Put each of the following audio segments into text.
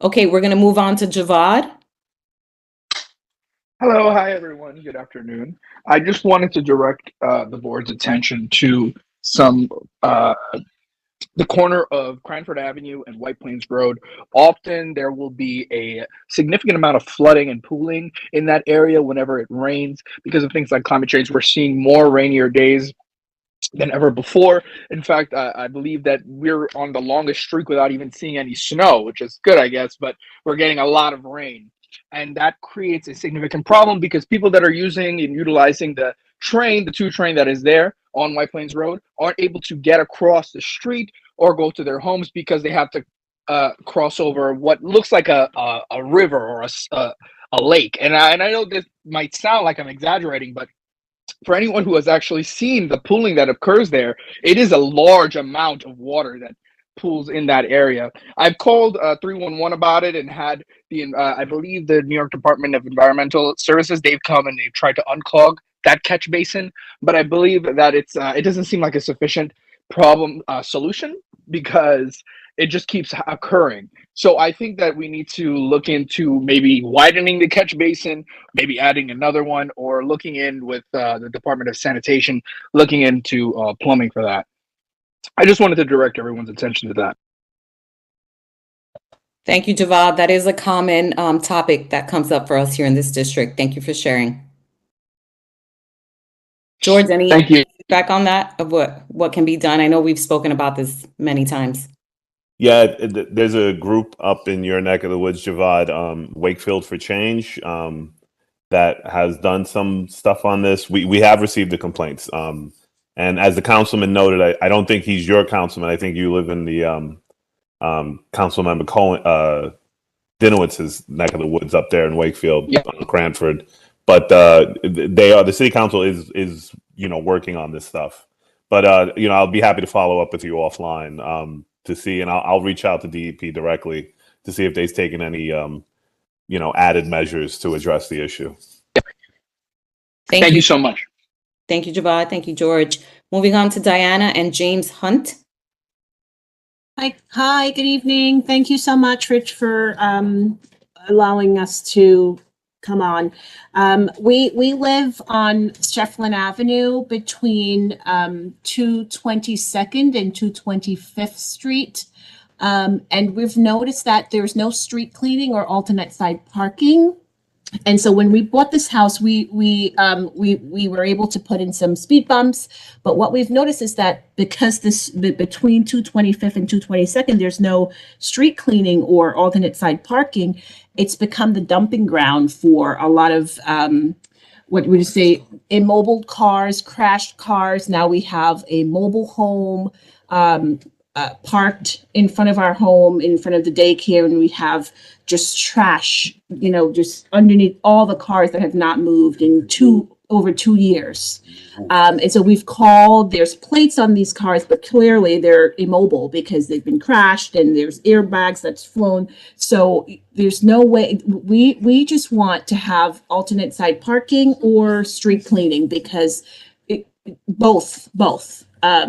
Okay, we're going to move on to Javad. Hello, hi everyone. Good afternoon. I just wanted to direct the board's attention to some the corner of Cranford Avenue and White Plains Road. Often there will be a significant amount of flooding and pooling in that area whenever it rains because of things like climate change. We're seeing more rainier days than ever before. In fact, I believe that we're on the longest streak without even seeing any snow, which is good, I guess, but we're getting a lot of rain. And that creates a significant problem because people that are using and utilizing the train, the two train that is there on White Plains Road, aren't able to get across the street or go to their homes because they have to cross over what looks like a river or a lake. And I know this might sound like I'm exaggerating, but for anyone who has actually seen the pooling that occurs there, it is a large amount of water that pools in that area. I've called 311 about it and had I believe the New York Department of Environmental Services, they've come and they've tried to unclog that catch basin, but I believe that it doesn't seem like a sufficient problem solution because it just keeps occurring. So I think that we need to look into maybe widening the catch basin, maybe adding another one, or looking in with the Department of Sanitation, looking into plumbing for that. I just wanted to direct everyone's attention to that. Thank you, Javad. That is a common topic that comes up for us here in this district. Thank you for sharing. George, any Thank you. feedback on that of what can be done? I know we've spoken about this many times. Yeah, there's a group up in your neck of the woods, Javad, Wakefield for Change, that has done some stuff on this. We have received the complaints. And as the councilman noted, I don't think he's your councilman. I think you live in the Councilmember Cohen, Dinowitz's neck of the woods up there in Wakefield, Yeah. Cranford. But the city council is working on this stuff. But I'll be happy to follow up with you offline to see, and I'll reach out to DEP directly to see if they've taken any added measures to address the issue. Thank you so much. Thank you, Javad. Thank you, George. Moving on to Diana and James Hunt. Hi, good evening. Thank you so much, Rich, for allowing us to come on. We live on Shefflin Avenue between 222nd and 225th Street. And we've noticed that there's no street cleaning or alternate side parking. And so when we bought this house, we were able to put in some speed bumps. But what we've noticed is that because between 225th and 222nd, there's no street cleaning or alternate side parking, it's become the dumping ground for a lot of what would you say, immobile cars, crashed cars. Now we have a mobile home parked in front of our home, in front of the daycare, and we have just trash, just underneath all the cars that have not moved in over 2 years. And so we've called, there's plates on these cars, but clearly they're immobile because they've been crashed and there's airbags that's flown. So there's no way, we just want to have alternate side parking or street cleaning because both.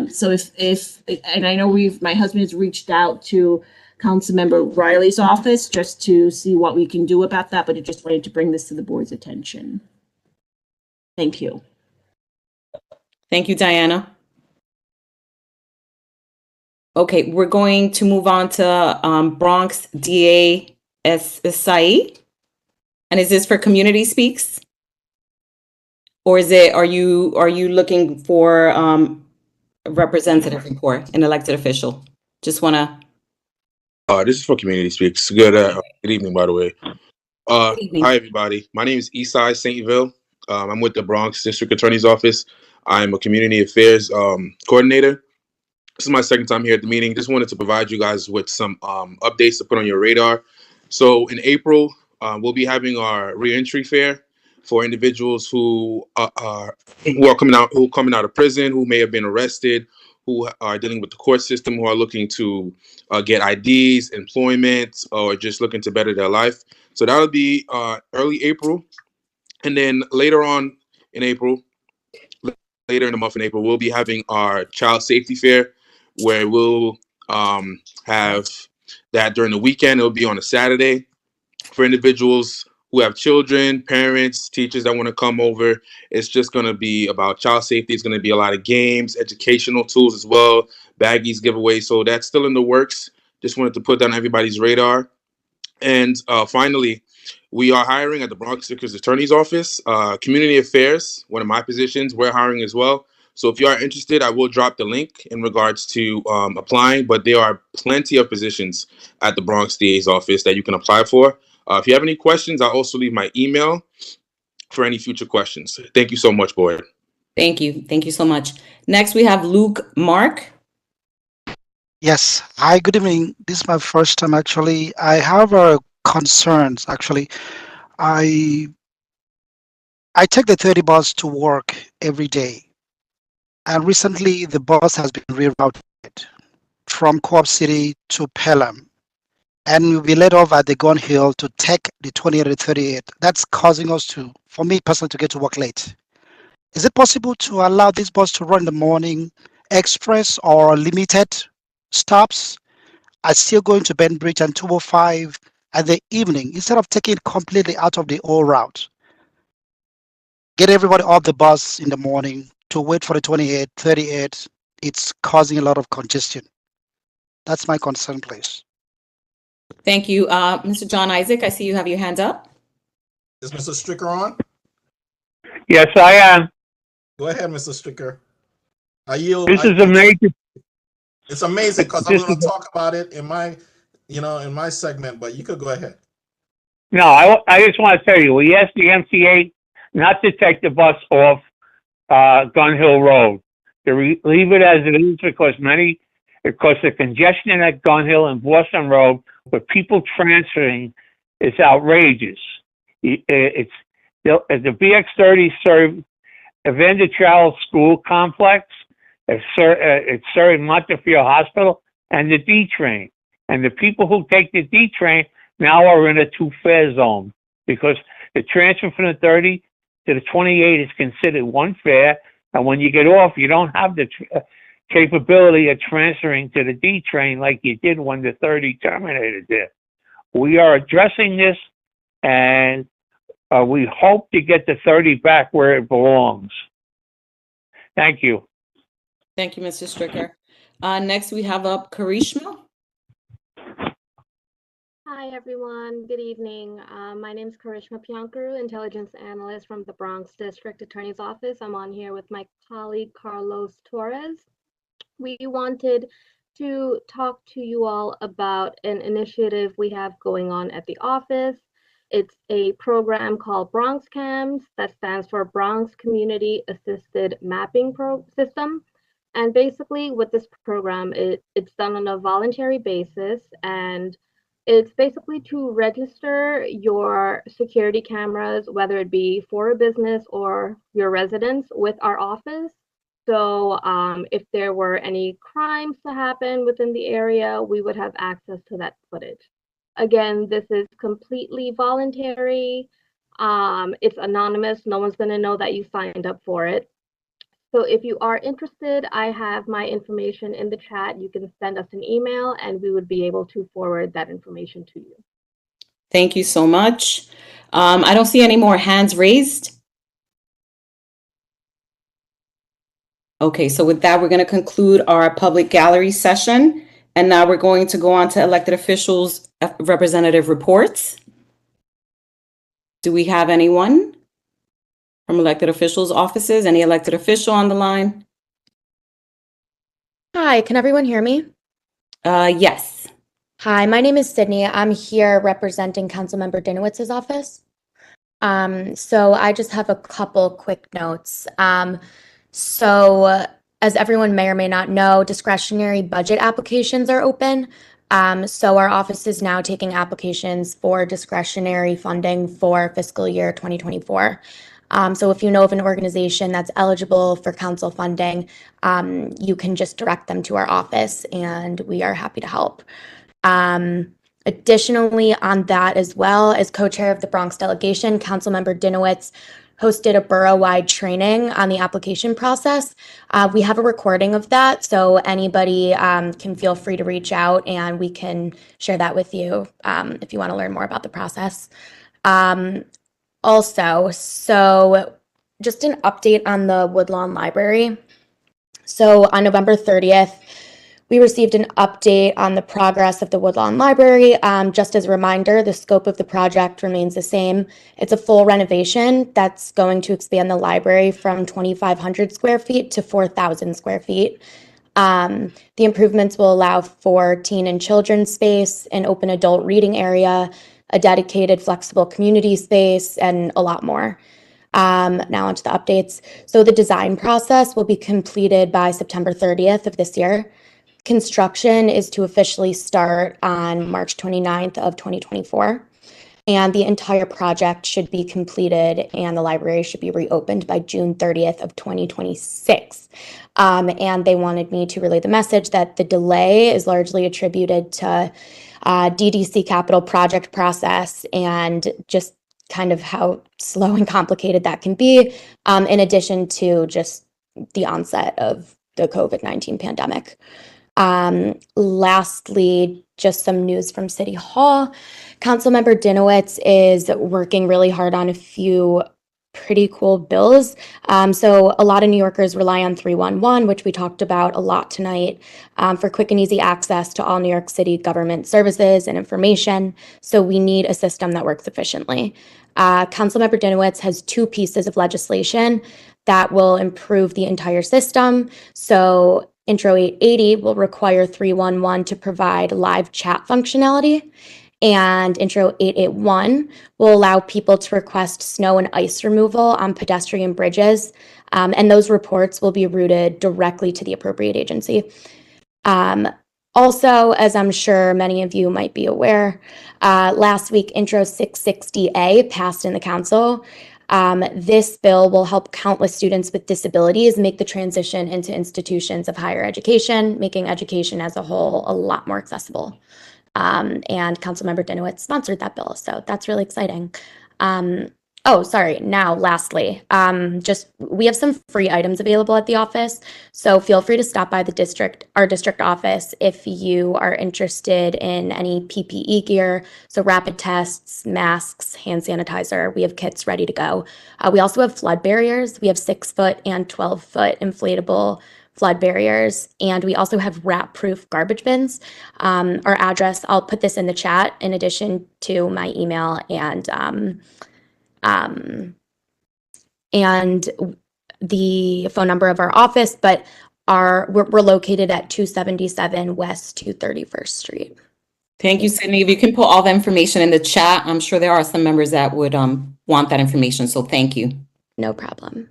So if and I know my husband has reached out to Councilmember Riley's office just to see what we can do about that, but I just wanted to bring this to the board's attention. Thank you. Thank you, Diana. Okay, we're going to move on to Bronx DA Saeed. And is this for Community Speaks? Or are you looking for a representative report, an elected official? Just want to. This is for Community Speaks. Good evening, by the way. evening. Hi, everybody. My name is Esai Saintville. I'm with the Bronx District Attorney's Office. I'm a Community Affairs Coordinator. This is my second time here at the meeting. Just wanted to provide you guys with some updates to put on your radar. So in April, we'll be having our reentry fair for individuals who are coming out of prison, who may have been arrested, who are dealing with the court system, who are looking to get IDs, employment, or just looking to better their life. So that'll be early April. And then later on in April, later in the month in April, we'll be having our child safety fair, where we'll have that during the weekend, it'll be on a Saturday for individuals who have children, parents, teachers that want to come over. It's just going to be about child safety. It's going to be a lot of games, educational tools as well, baggies, giveaways. So that's still in the works. Just wanted to put that on everybody's radar. And finally, we are hiring at the Bronx District Attorney's Office, Community Affairs, one of my positions. We're hiring as well. So if you are interested, I will drop the link in regards to applying, but there are plenty of positions at the Bronx DA's office that you can apply for. If you have any questions, I'll also leave my email for any future questions. Thank you so much, Boyd. Thank you. Thank you so much. Next, we have Luke Mark. Yes. Hi, good evening. This is my first time actually. I have concerns actually. I take the 30 bus to work every day. And recently the bus has been rerouted from Co-op City to Pelham. And we'll be let off at the Gun Hill to take the 28 and 38. That's causing us to, for me personally, to get to work late. Is it possible to allow this bus to run in the morning, express or limited stops? I still going to Ben Bridge and 205 at the evening instead of taking it completely out of the old route. Get everybody off the bus in the morning to wait for the 28, 38. It's causing a lot of congestion. That's my concern, please. Thank you. Mr. John Isaac, I see you have your hand up. Is Mr. Stricker on? Yes, I am. Go ahead, Mr. Stricker. I yield. This is amazing. It's amazing because I'm This going to is- talk about it in my, in my segment. But you could go ahead. No, I just want to tell you, we asked the MTA not to take the bus off Gun Hill Road. To leave it as it is because the congestion at Gun Hill and Boston Road with people transferring is outrageous. It's the BX30 served Evander Charles School Complex. It served Montefiore Hospital and the D train. And the people who take the D train now are in a two-fare zone because the transfer from the 30 to the 28 is considered one fare. And when you get off, you don't have the capability of transferring to the D train like you did when the 30 terminated there. We are addressing this, and we hope to get the 30 back where it belongs. Thank you. Thank you, Mr. Stricker. Next, we have up Karishma. Hi, everyone. Good evening. My name is Karishma Piankuru, Intelligence Analyst from the Bronx District Attorney's Office. I'm on here with my colleague, Carlos Torres. We wanted to talk to you all about an initiative we have going on at the office. It's a program called Bronx CAMS, that stands for Bronx Community Assisted Mapping System. And basically with this program, it's done on a voluntary basis, and it's basically to register your security cameras, whether it be for a business or your residence, with our office. So if there were any crimes to happen within the area, we would have access to that footage. Again, this is completely voluntary. It's anonymous. No one's going to know that you signed up for it. So if you are interested, I have my information in the chat. You can send us an email and we would be able to forward that information to you. Thank you so much. I don't see any more hands raised. Okay, so with that, we're going to conclude our public gallery session. And now we're going to go on to elected officials' representative reports. Do we have anyone from elected officials' offices? Any elected official on the line? Hi, can everyone hear me? Yes. Hi, my name is Sydney. I'm here representing Councilmember Dinowitz's office. So I just have a couple quick notes. So as everyone may or may not know, discretionary budget applications are open. So our office is now taking applications for discretionary funding for fiscal year 2024. So if you know of an organization that's eligible for council funding, you can just direct them to our office and we are happy to help. Additionally, on that as well, as co-chair of the Bronx delegation, Councilmember Dinowitz hosted a borough-wide training on the application process. We have a recording of that, so anybody can feel free to reach out and we can share that with you if you want to learn more about the process. Also, so just an update on the Woodlawn Library. So on November 30th, we received an update on the progress of the Woodlawn Library. Just as a reminder, the scope of the project remains the same. It's a full renovation that's going to expand the library from 2,500 square feet to 4,000 square feet. The improvements will allow for teen and children's space, an open adult reading area, a dedicated flexible community space, and a lot more. Now onto the updates. So the design process will be completed by September 30th of this year. Construction is to officially start on March 29th of 2024. And the entire project should be completed and the library should be reopened by June 30th of 2026. And they wanted me to relay the message that the delay is largely attributed to DDC capital project process and just kind of how slow and complicated that can be, in addition to just the onset of the COVID-19 pandemic. Lastly, just some news from City Hall. Councilmember Dinowitz is working really hard on a few pretty cool bills. So a lot of New Yorkers rely on 311, which we talked about a lot tonight, for quick and easy access to all New York City government services and information. So we need a system that works efficiently. Councilmember Dinowitz has two pieces of legislation that will improve the entire system. So Intro 880 will require 311 to provide live chat functionality, and Intro 881 will allow people to request snow and ice removal on pedestrian bridges, and those reports will be routed directly to the appropriate agency. Also, as I'm sure many of you might be aware, last week Intro 660A passed in the council. This bill will help countless students with disabilities make the transition into institutions of higher education, making education as a whole a lot more accessible. And Councilmember Dinowitz sponsored that bill, so that's really exciting. Oh, sorry. Now, lastly, we have some free items available at the office, so feel free to stop by our district office if you are interested in any PPE gear, so rapid tests, masks, hand sanitizer. We have kits ready to go. We also have flood barriers. We have 6-foot and 12-foot inflatable flood barriers, and we also have rat-proof garbage bins. Our address, I'll put this in the chat in addition to my email and the phone number of our office, but we're located at 277 West 231st Street. Thank you, Sydney. If you can put all the information in the chat, I'm sure there are some members that would want that information, so thank you. No problem.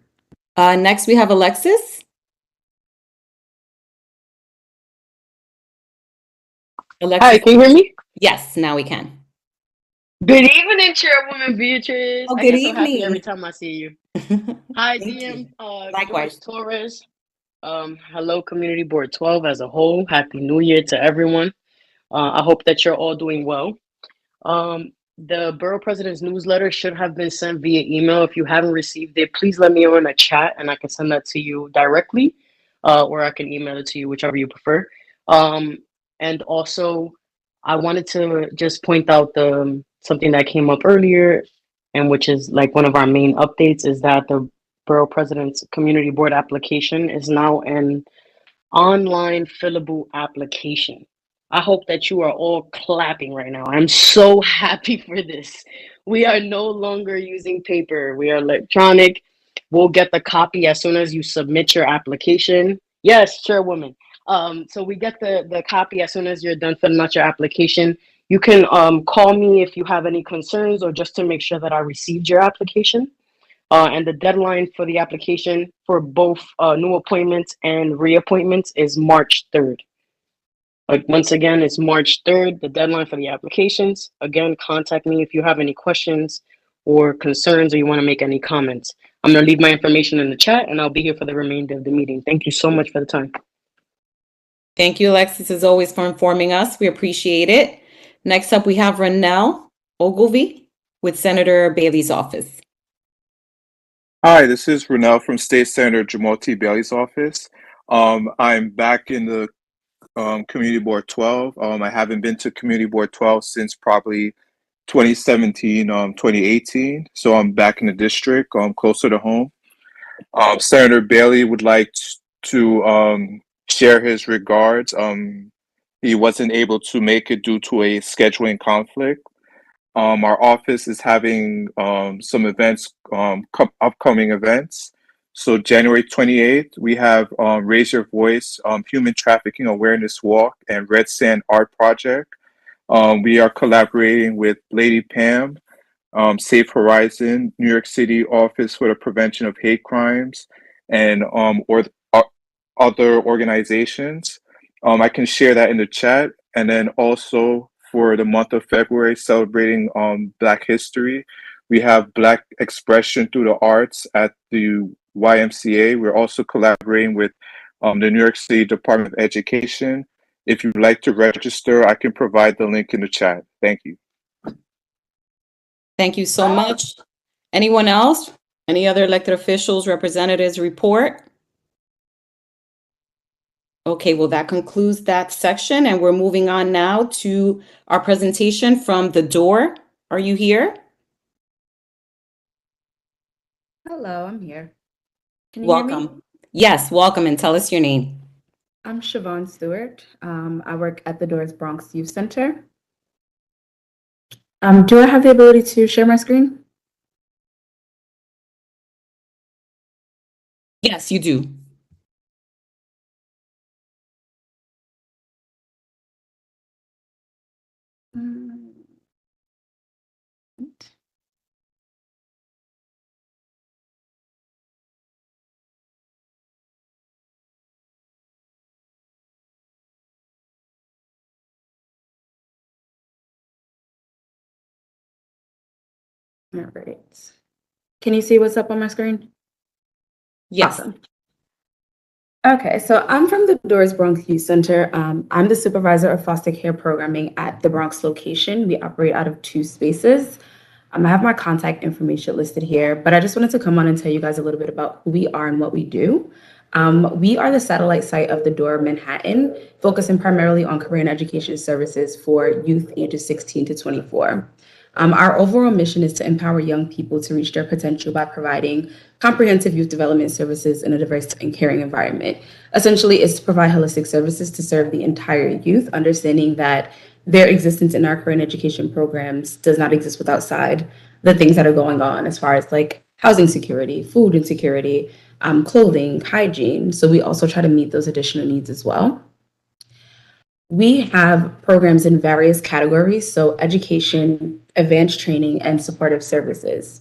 Next, we have Alexis. Alexis. Hi, can you hear me? Yes, now we can. Good evening, Chairwoman Beatrice. Oh, I good get so happy evening. every time I see you. Hi, Thank DM. you. Likewise. Torres. Hello, Community Board 12 as a whole. Happy New Year to everyone. I hope that you're all doing well. The Borough President's newsletter should have been sent via email. If you haven't received it, please let me know in a chat and I can send that to you directly, or I can email it to you, whichever you prefer. And also, I wanted to just point out something that came up earlier, and which is like one of our main updates, is that the Borough President's Community Board application is now an online fillable application. I hope that you are all clapping right now. I'm so happy for this. We are no longer using paper. We are electronic. We'll get the copy as soon as you submit your application. Yes, Chairwoman. So we get the copy as soon as you're done filling out your application. You can call me if you have any concerns or just to make sure that I received your application. And the deadline for the application for both new appointments and reappointments is March 3rd. Like, once again, it's March 3rd, the deadline for the applications. Again, contact me if you have any questions or concerns or you want to make any comments. I'm going to leave my information in the chat and I'll be here for the remainder of the meeting. Thank you so much for the time. Thank you, Alexis, as always, for informing us. We appreciate it. Next up, we have Renelle Ogilvie with Senator Bailey's office. Hi, this is Renell from State Senator Jamal T. Bailey's office. I'm back in the Community Board 12. I haven't been to Community Board 12 since probably 2017, 2018. So I'm back in the district, closer to home. Senator Bailey would like to share his regards. He wasn't able to make it due to a scheduling conflict. Our office is having some events, upcoming events. So January 28th, we have Raise Your Voice, Human Trafficking Awareness Walk, and Red Sand Art Project. We are collaborating with Lady Pam, Safe Horizon, New York City Office for the Prevention of Hate Crimes, and other organizations. I can share that in the chat. And then also for the month of February, celebrating Black History, we have Black Expression through the Arts at the YMCA. We're also collaborating with the New York City Department of Education. If you'd like to register, I can provide the link in the chat. Thank you. Thank you so much. Anyone else? Any other elected officials, representatives report? Okay, well, that concludes that section, and we're moving on now to our presentation from the door. Are you here? Hello, I'm here. Can you hear me? Welcome. Yes, welcome, and tell us your name. I'm Siobhan Stewart. I work at the Doors Bronx Youth Center. Do I have the ability to share my screen? Yes, you do. All right. Can you see what's up on my screen? Yes. Awesome. Okay, so I'm from the Doors Bronx Youth Center. I'm the supervisor of foster care programming at the Bronx location. We operate out of 2 spaces. I have my contact information listed here, but I just wanted to come on and tell you guys a little bit about who we are and what we do. We are the satellite site of the Door Manhattan, focusing primarily on career and education services for youth ages 16 to 24. Our overall mission is to empower young people to reach their potential by providing comprehensive youth development services in a diverse and caring environment. Essentially, it's to provide holistic services to serve the entire youth, understanding that their existence in our current education programs does not exist without outside the things that are going on as far as like housing security, food insecurity, clothing, hygiene. So we also try to meet those additional needs as well. We have programs in various categories, so education, advanced training, and supportive services.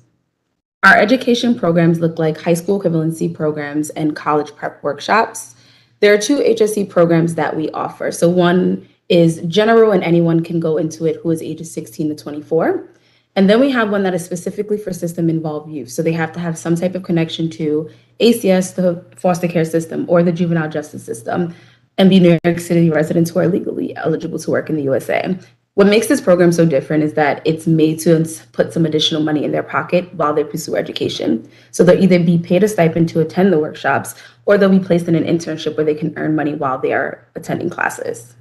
Our education programs look like high school equivalency programs and college prep workshops. There are 2 HSE programs that we offer. So one is general and anyone can go into it who is ages 16 to 24. And then we have one that is specifically for system involved youth. So they have to have some type of connection to ACS, the foster care system, or the juvenile justice system, and be New York City residents who are legally eligible to work in the USA. What makes this program so different is that it's made to put some additional money in their pocket while they pursue education. So they'll either be paid a stipend to attend the workshops, or they'll be placed in an internship where they can earn money while they are attending classes.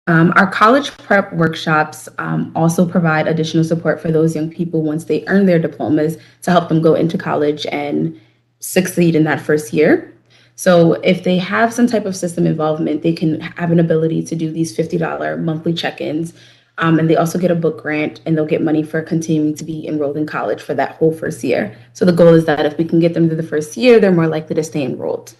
Our college prep workshops also provide additional support for those young people once they earn their diplomas to help them go into college and succeed in that first year. So if they have some type of system involvement, they can have an ability to do these $50 monthly check-ins. And they also get a book grant, and they'll get money for continuing to be enrolled in college for that whole first year. So the goal is that if we can get them through the first year, they're more likely to stay enrolled.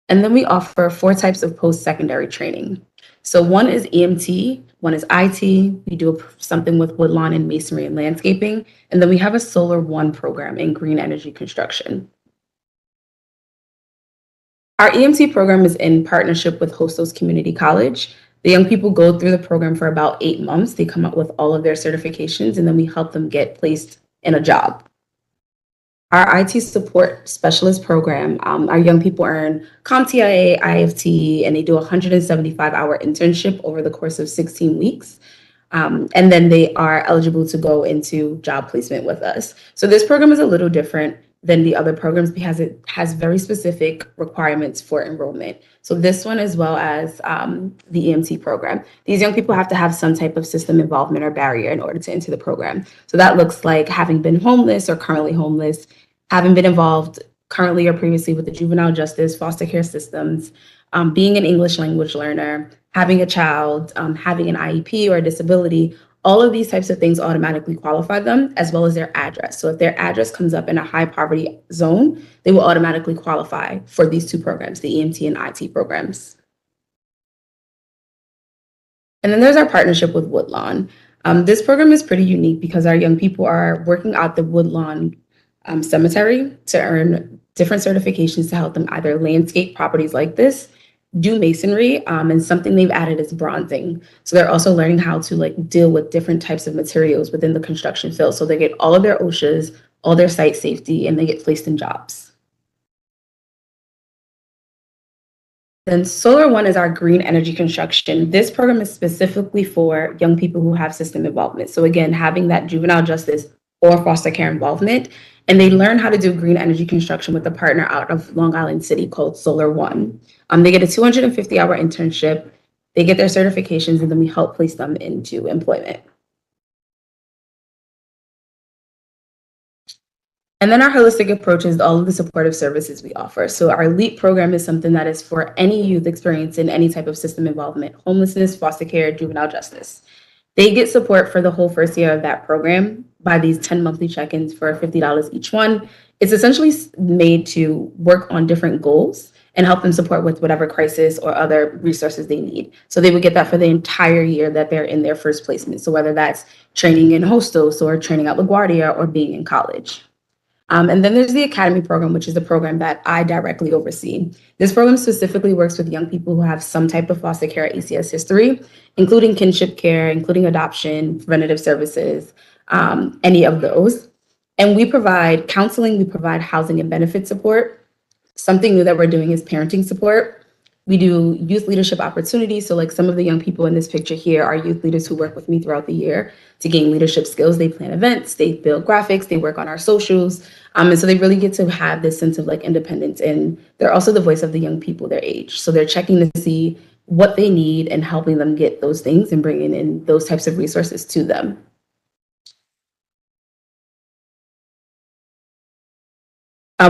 And then we offer 4 types of post-secondary training. So one is EMT, one is IT, we do something with woodlawn and masonry and landscaping, and then we have a Solar One program in green energy construction. Our EMT program is in partnership with Hostos Community College. The young people go through the program for about 8 months. They come up with all of their certifications, and then we help them get placed in a job. Our IT support specialist program, our young people earn CompTIA, IFT, and they do a 175-hour internship over the course of 16 weeks. And then they are eligible to go into job placement with us. So this program is a little different than the other programs because it has very specific requirements for enrollment. So this one, as well as the EMT program, these young people have to have some type of system involvement or barrier in order to enter the program. So that looks like having been homeless or currently homeless, having been involved currently or previously with the juvenile justice, foster care systems, being an English language learner, having a child, having an IEP or a disability. All of these types of things automatically qualify them, as well as their address. So if their address comes up in a high poverty zone, they will automatically qualify for these two programs, the EMT and IT programs. And then there's our partnership with Woodlawn. This program is pretty unique because our young people are working out the Woodlawn Cemetery to earn different certifications to help them either landscape properties like this, do masonry, and something they've added is bronzing. So they're also learning how to like deal with different types of materials within the construction field. So they get all of their OSHAs, all their site safety, and they get placed in jobs. Then Solar One is our green energy construction. This program is specifically for young people who have system involvement. So again, having that juvenile justice or foster care involvement, and they learn how to do green energy construction with a partner out of Long Island City called Solar One. They get a 250-hour internship, they get their certifications, and then we help place them into employment. And then our holistic approach is all of the supportive services we offer. So our LEAP program is something that is for any youth experiencing any type of system involvement, homelessness, foster care, juvenile justice. They get support for the whole first year of that program by these 10 monthly check-ins for $50 each one. It's essentially made to work on different goals and help them support with whatever crisis or other resources they need. So they would get that for the entire year that they're in their first placement. So whether that's training in hostels or training at LaGuardia or being in college. And then there's the Academy program, which is the program that I directly oversee. This program specifically works with young people who have some type of foster care ACS history, including kinship care, including adoption, preventative services, any of those. And we provide counseling, we provide housing and benefit support. Something new that we're doing is parenting support. We do youth leadership opportunities. So like some of the young people in this picture here are youth leaders who work with me throughout the year to gain leadership skills. They plan events, they build graphics, they work on our socials. And so they really get to have this sense of like independence. And they're also the voice of the young people their age. So they're checking to see what they need and helping them get those things and bringing in those types of resources to them.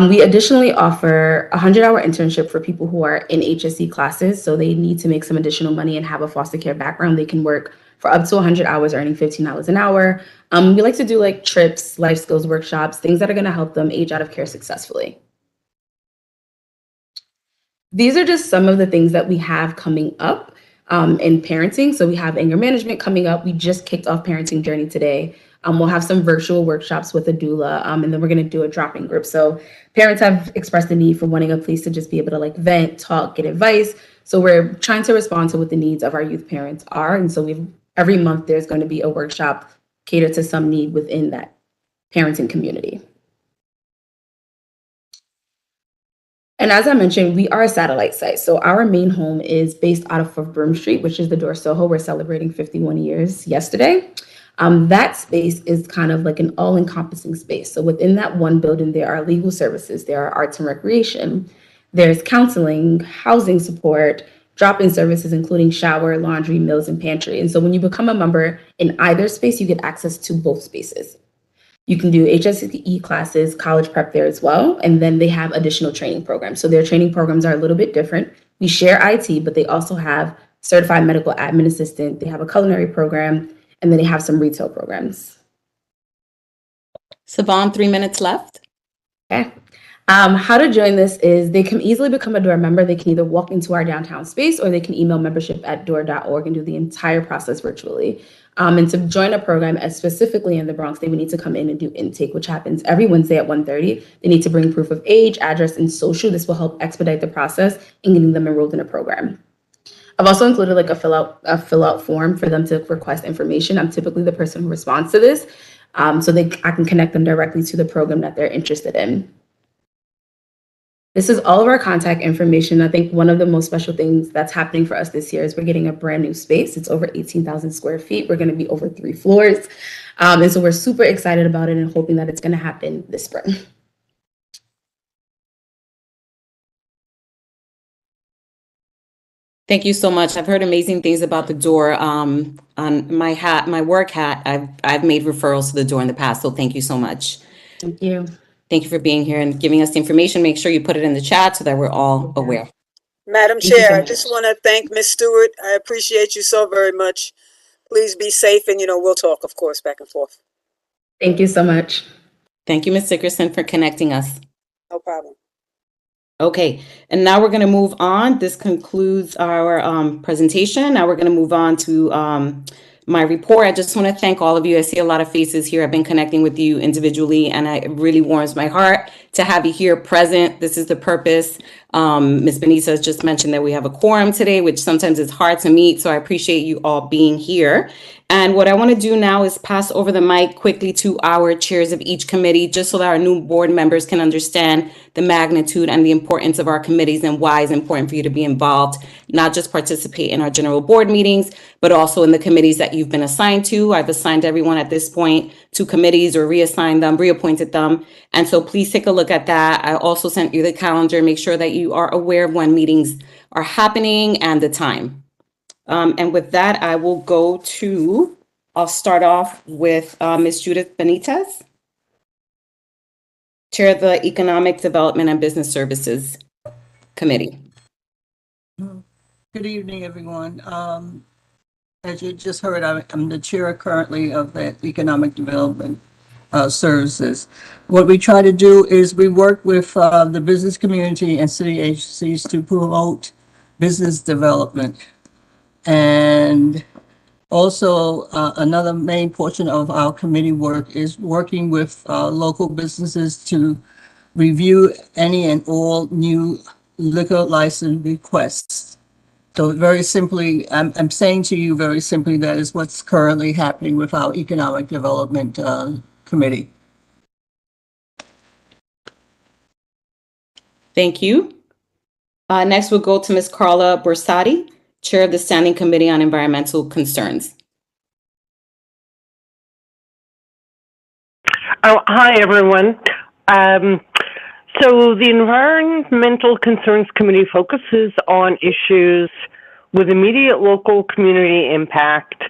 We additionally offer a 100-hour internship for people who are in HSC classes. So they need to make some additional money and have a foster care background. They can work for up to 100 hours, earning $15 an hour. We like to do like trips, life skills workshops, things that are going to help them age out of care successfully. These are just some of the things that we have coming up in parenting. So we have anger management coming up. We just kicked off Parenting Journey today. We'll have some virtual workshops with a doula, and then we're going to do a drop-in group. So parents have expressed the need for wanting a place to just be able to like vent, talk, get advice. So we're trying to respond to what the needs of our youth parents are. And so every month there's going to be a workshop catered to some need within that parenting community. And as I mentioned, we are a satellite site. So our main home is based out of Broome Street, which is the Door Soho. We're celebrating 51 years yesterday. That space is kind of like an all-encompassing space. So within that one building, there are legal services, there are arts and recreation, there's counseling, housing support, drop-in services, including shower, laundry, meals, and pantry. And so when you become a member in either space, you get access to both spaces. You can do HSE classes, college prep there as well. And then they have additional training programs. So their training programs are a little bit different. We share IT, but they also have certified medical admin assistant. They have a culinary program, and then they have some retail programs. Savon, 3 minutes left. Okay. How to join this is they can easily become a Door member. They can either walk into our downtown space or they can email membership@door.org and do the entire process virtually. And to join a program, as specifically in the Bronx, they would need to come in and do intake, which happens every Wednesday at 1:30. They need to bring proof of age, address, and social. This will help expedite the process in getting them enrolled in a program. I've also included like a fill out form for them to request information. I'm typically the person who responds to this, so I can connect them directly to the program that they're interested in. This is all of our contact information. I think one of the most special things that's happening for us this year is we're getting a brand new space. It's over 18,000 square feet. We're going to be over 3 floors. And so we're super excited about it and hoping that it's going to happen this spring. Thank you so much. I've heard amazing things about the door. On my work hat, I've made referrals to the door in the past. So thank you so much. Thank you. Thank you for being here and giving us the information. Make sure you put it in the chat so that we're all aware. Madam Thank you so Chair, I much. just want to thank Ms. Stewart. I appreciate you so very much. Please be safe, and we'll talk, of course, back and forth. Thank you so much. Thank you, Ms. Sickerson, for connecting us. No problem. Okay, and now we're going to move on. This concludes our presentation. Now we're going to move on to my report. I just want to thank all of you. I see a lot of faces here. I've been connecting with you individually, and it really warms my heart to have you here present. This is the purpose. Ms. Benita has just mentioned that we have a quorum today, which sometimes is hard to meet, so I appreciate you all being here. And what I want to do now is pass over the mic quickly to our chairs of each committee, just so that our new board members can understand the magnitude and the importance of our committees and why it's important for you to be involved, not just participate in our general board meetings, but also in the committees that you've been assigned to. I've assigned everyone at this point to committees or reassigned them, reappointed them. And so please take a look at that. I also sent you the calendar. Make sure that you are aware of when meetings are happening and the time. And with that, I will go to, I'll start off with Ms. Judith Benitez, Chair of the Economic Development and Business Services Committee. Good evening, everyone. As you just heard, I'm the chair currently of the Economic Development Services. What we try to do is we work with the business community and city agencies to promote business development. And also another main portion of our committee work is working with local businesses to review any and all new liquor license requests. So very simply, I'm saying to you very simply, that is what's currently happening with our Economic Development Committee. Thank you. Next, we'll go to Ms. Carla Borsati, Chair of the Standing Committee on Environmental Concerns. Oh, hi, everyone. So the Environmental Concerns Committee focuses on issues with immediate local community impact,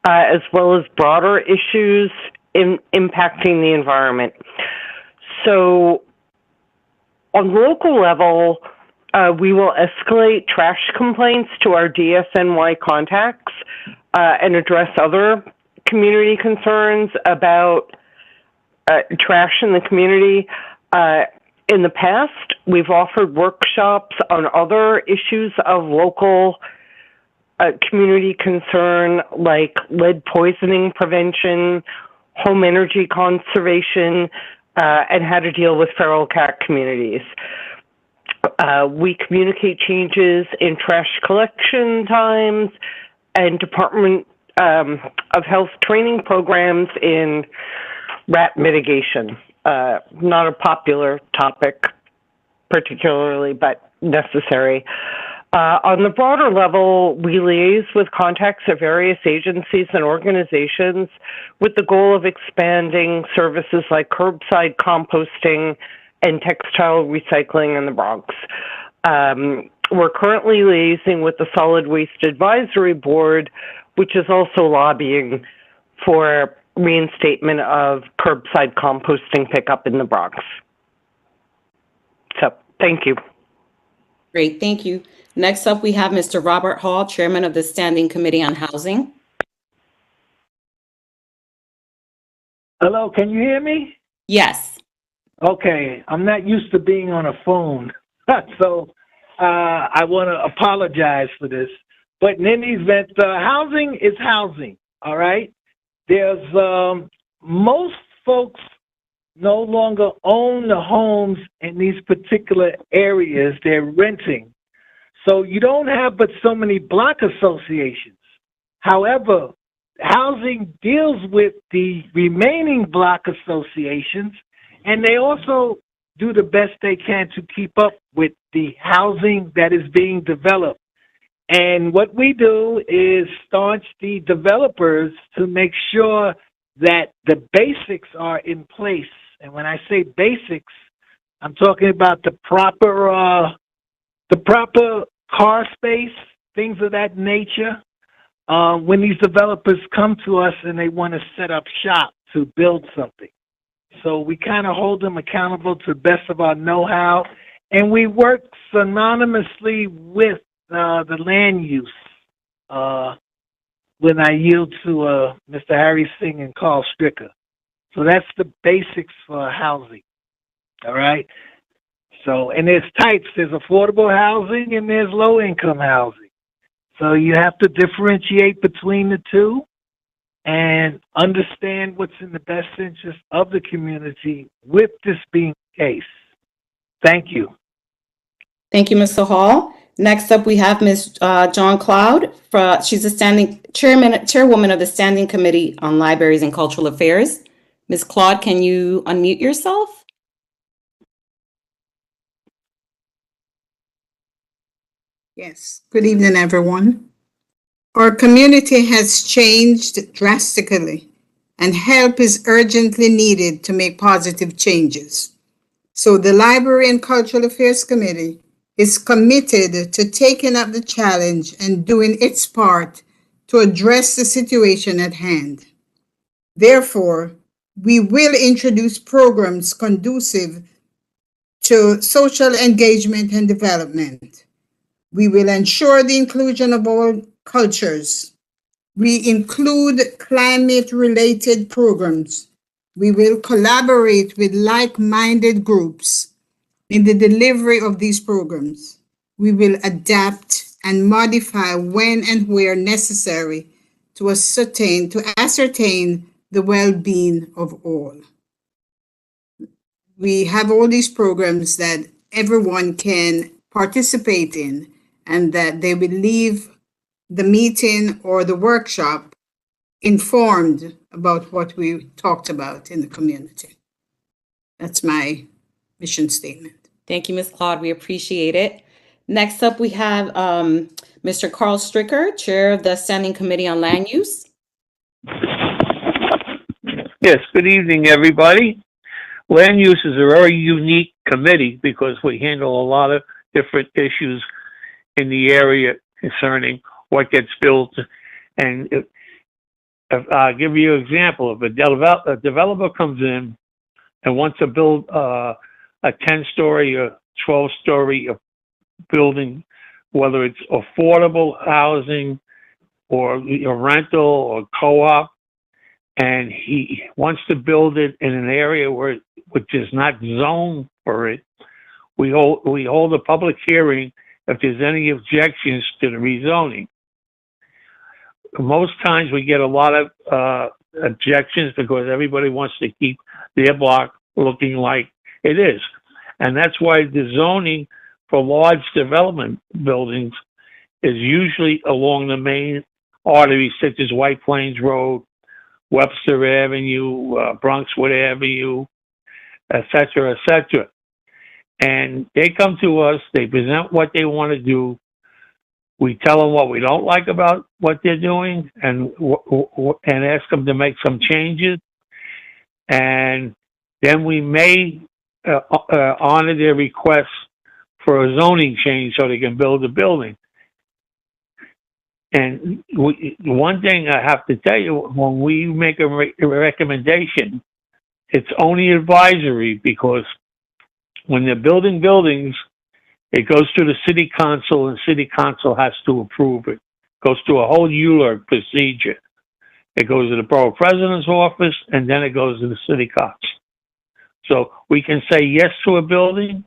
as well as broader issues impacting the environment. So on the local level, we will escalate trash complaints to our DSNY contacts and address other community concerns about trash in the community. In the past, we've offered workshops on other issues of local community concern, like lead poisoning prevention, home energy conservation, and how to deal with feral cat communities. We communicate changes in trash collection times and Department of Health training programs in rat mitigation. Not a popular topic particularly, but necessary. On the broader level, we liaise with contacts at various agencies and organizations with the goal of expanding services like curbside composting and textile recycling in the Bronx. We're currently liaising with the Solid Waste Advisory Board, which is also lobbying for reinstatement of curbside composting pickup in the Bronx. So, thank you. Great, thank you. Next up, we have Mr. Robert Hall, Chairman of the Standing Committee on Housing. Hello, can you hear me? Yes. Okay, I'm not used to being on a phone, so I want to apologize for this. But in any event, housing is housing, all right? There's most folks no longer own the homes in these particular areas. They're renting. So you don't have but so many block associations. However, housing deals with the remaining block associations, and they also do the best they can to keep up with the housing that is being developed. And what we do is staunch the developers to make sure that the basics are in place. And when I say basics, I'm talking about the proper car space, things of that nature. When these developers come to us and they want to set up shop to build something. So we kind of hold them accountable to the best of our know-how, and we work synonymously with the land use. When I yield to Mr. Harry Singh and Carl Stricker. So that's the basics for housing. All right? So, and there's types. There's affordable housing and there's low-income housing. So you have to differentiate between the two and understand what's in the best interest of the community with this being the case. Thank you. Thank you, Mr. Hall. Next up, we have Ms. John Cloud. She's a chairwoman of the Standing Committee on Libraries and Cultural Affairs. Ms. Claude, can you unmute yourself? Yes. Good evening, everyone. Our community has changed drastically, and help is urgently needed to make positive changes. So the Library and Cultural Affairs Committee is committed to taking up the challenge and doing its part to address the situation at hand. Therefore, we will introduce programs conducive to social engagement and development. We will ensure the inclusion of all cultures. We include climate-related programs. We will collaborate with like-minded groups in the delivery of these programs. We will adapt and modify when and where necessary to ascertain the well-being of all. We have all these programs that everyone can participate in, and that they will leave the meeting or the workshop informed about what we talked about in the community. That's my mission statement. Thank you, Ms. Claude. We appreciate it. Next up, we have Mr. Carl Stricker, Chair of the Standing Committee on Land Use. Yes, good evening, everybody. Land use is a very unique committee because we handle a lot of different issues in the area concerning what gets built. And I'll give you an example. If a developer comes in and wants to build a 10-story or 12-story building, whether it's affordable housing or a rental or co-op, and he wants to build it in an area which is not zoned for it, we hold a public hearing if there's any objections to the rezoning. Most times we get a lot of objections because everybody wants to keep their block looking like it is. And that's why the zoning for large development buildings is usually along the main arteries such as White Plains Road, Webster Avenue, Bronxwood Avenue, et cetera, et cetera. And they come to us, they present what they want to do. We tell them what we don't like about what they're doing and ask them to make some changes. And then we may honor their requests for a zoning change so they can build a building. And one thing I have to tell you, when we make a recommendation, it's only advisory, because when they're building buildings, it goes to the city council, and city council has to approve it. It goes through a whole ULURP procedure. It goes to the borough president's office, and then it goes to the city council. So we can say yes to a building,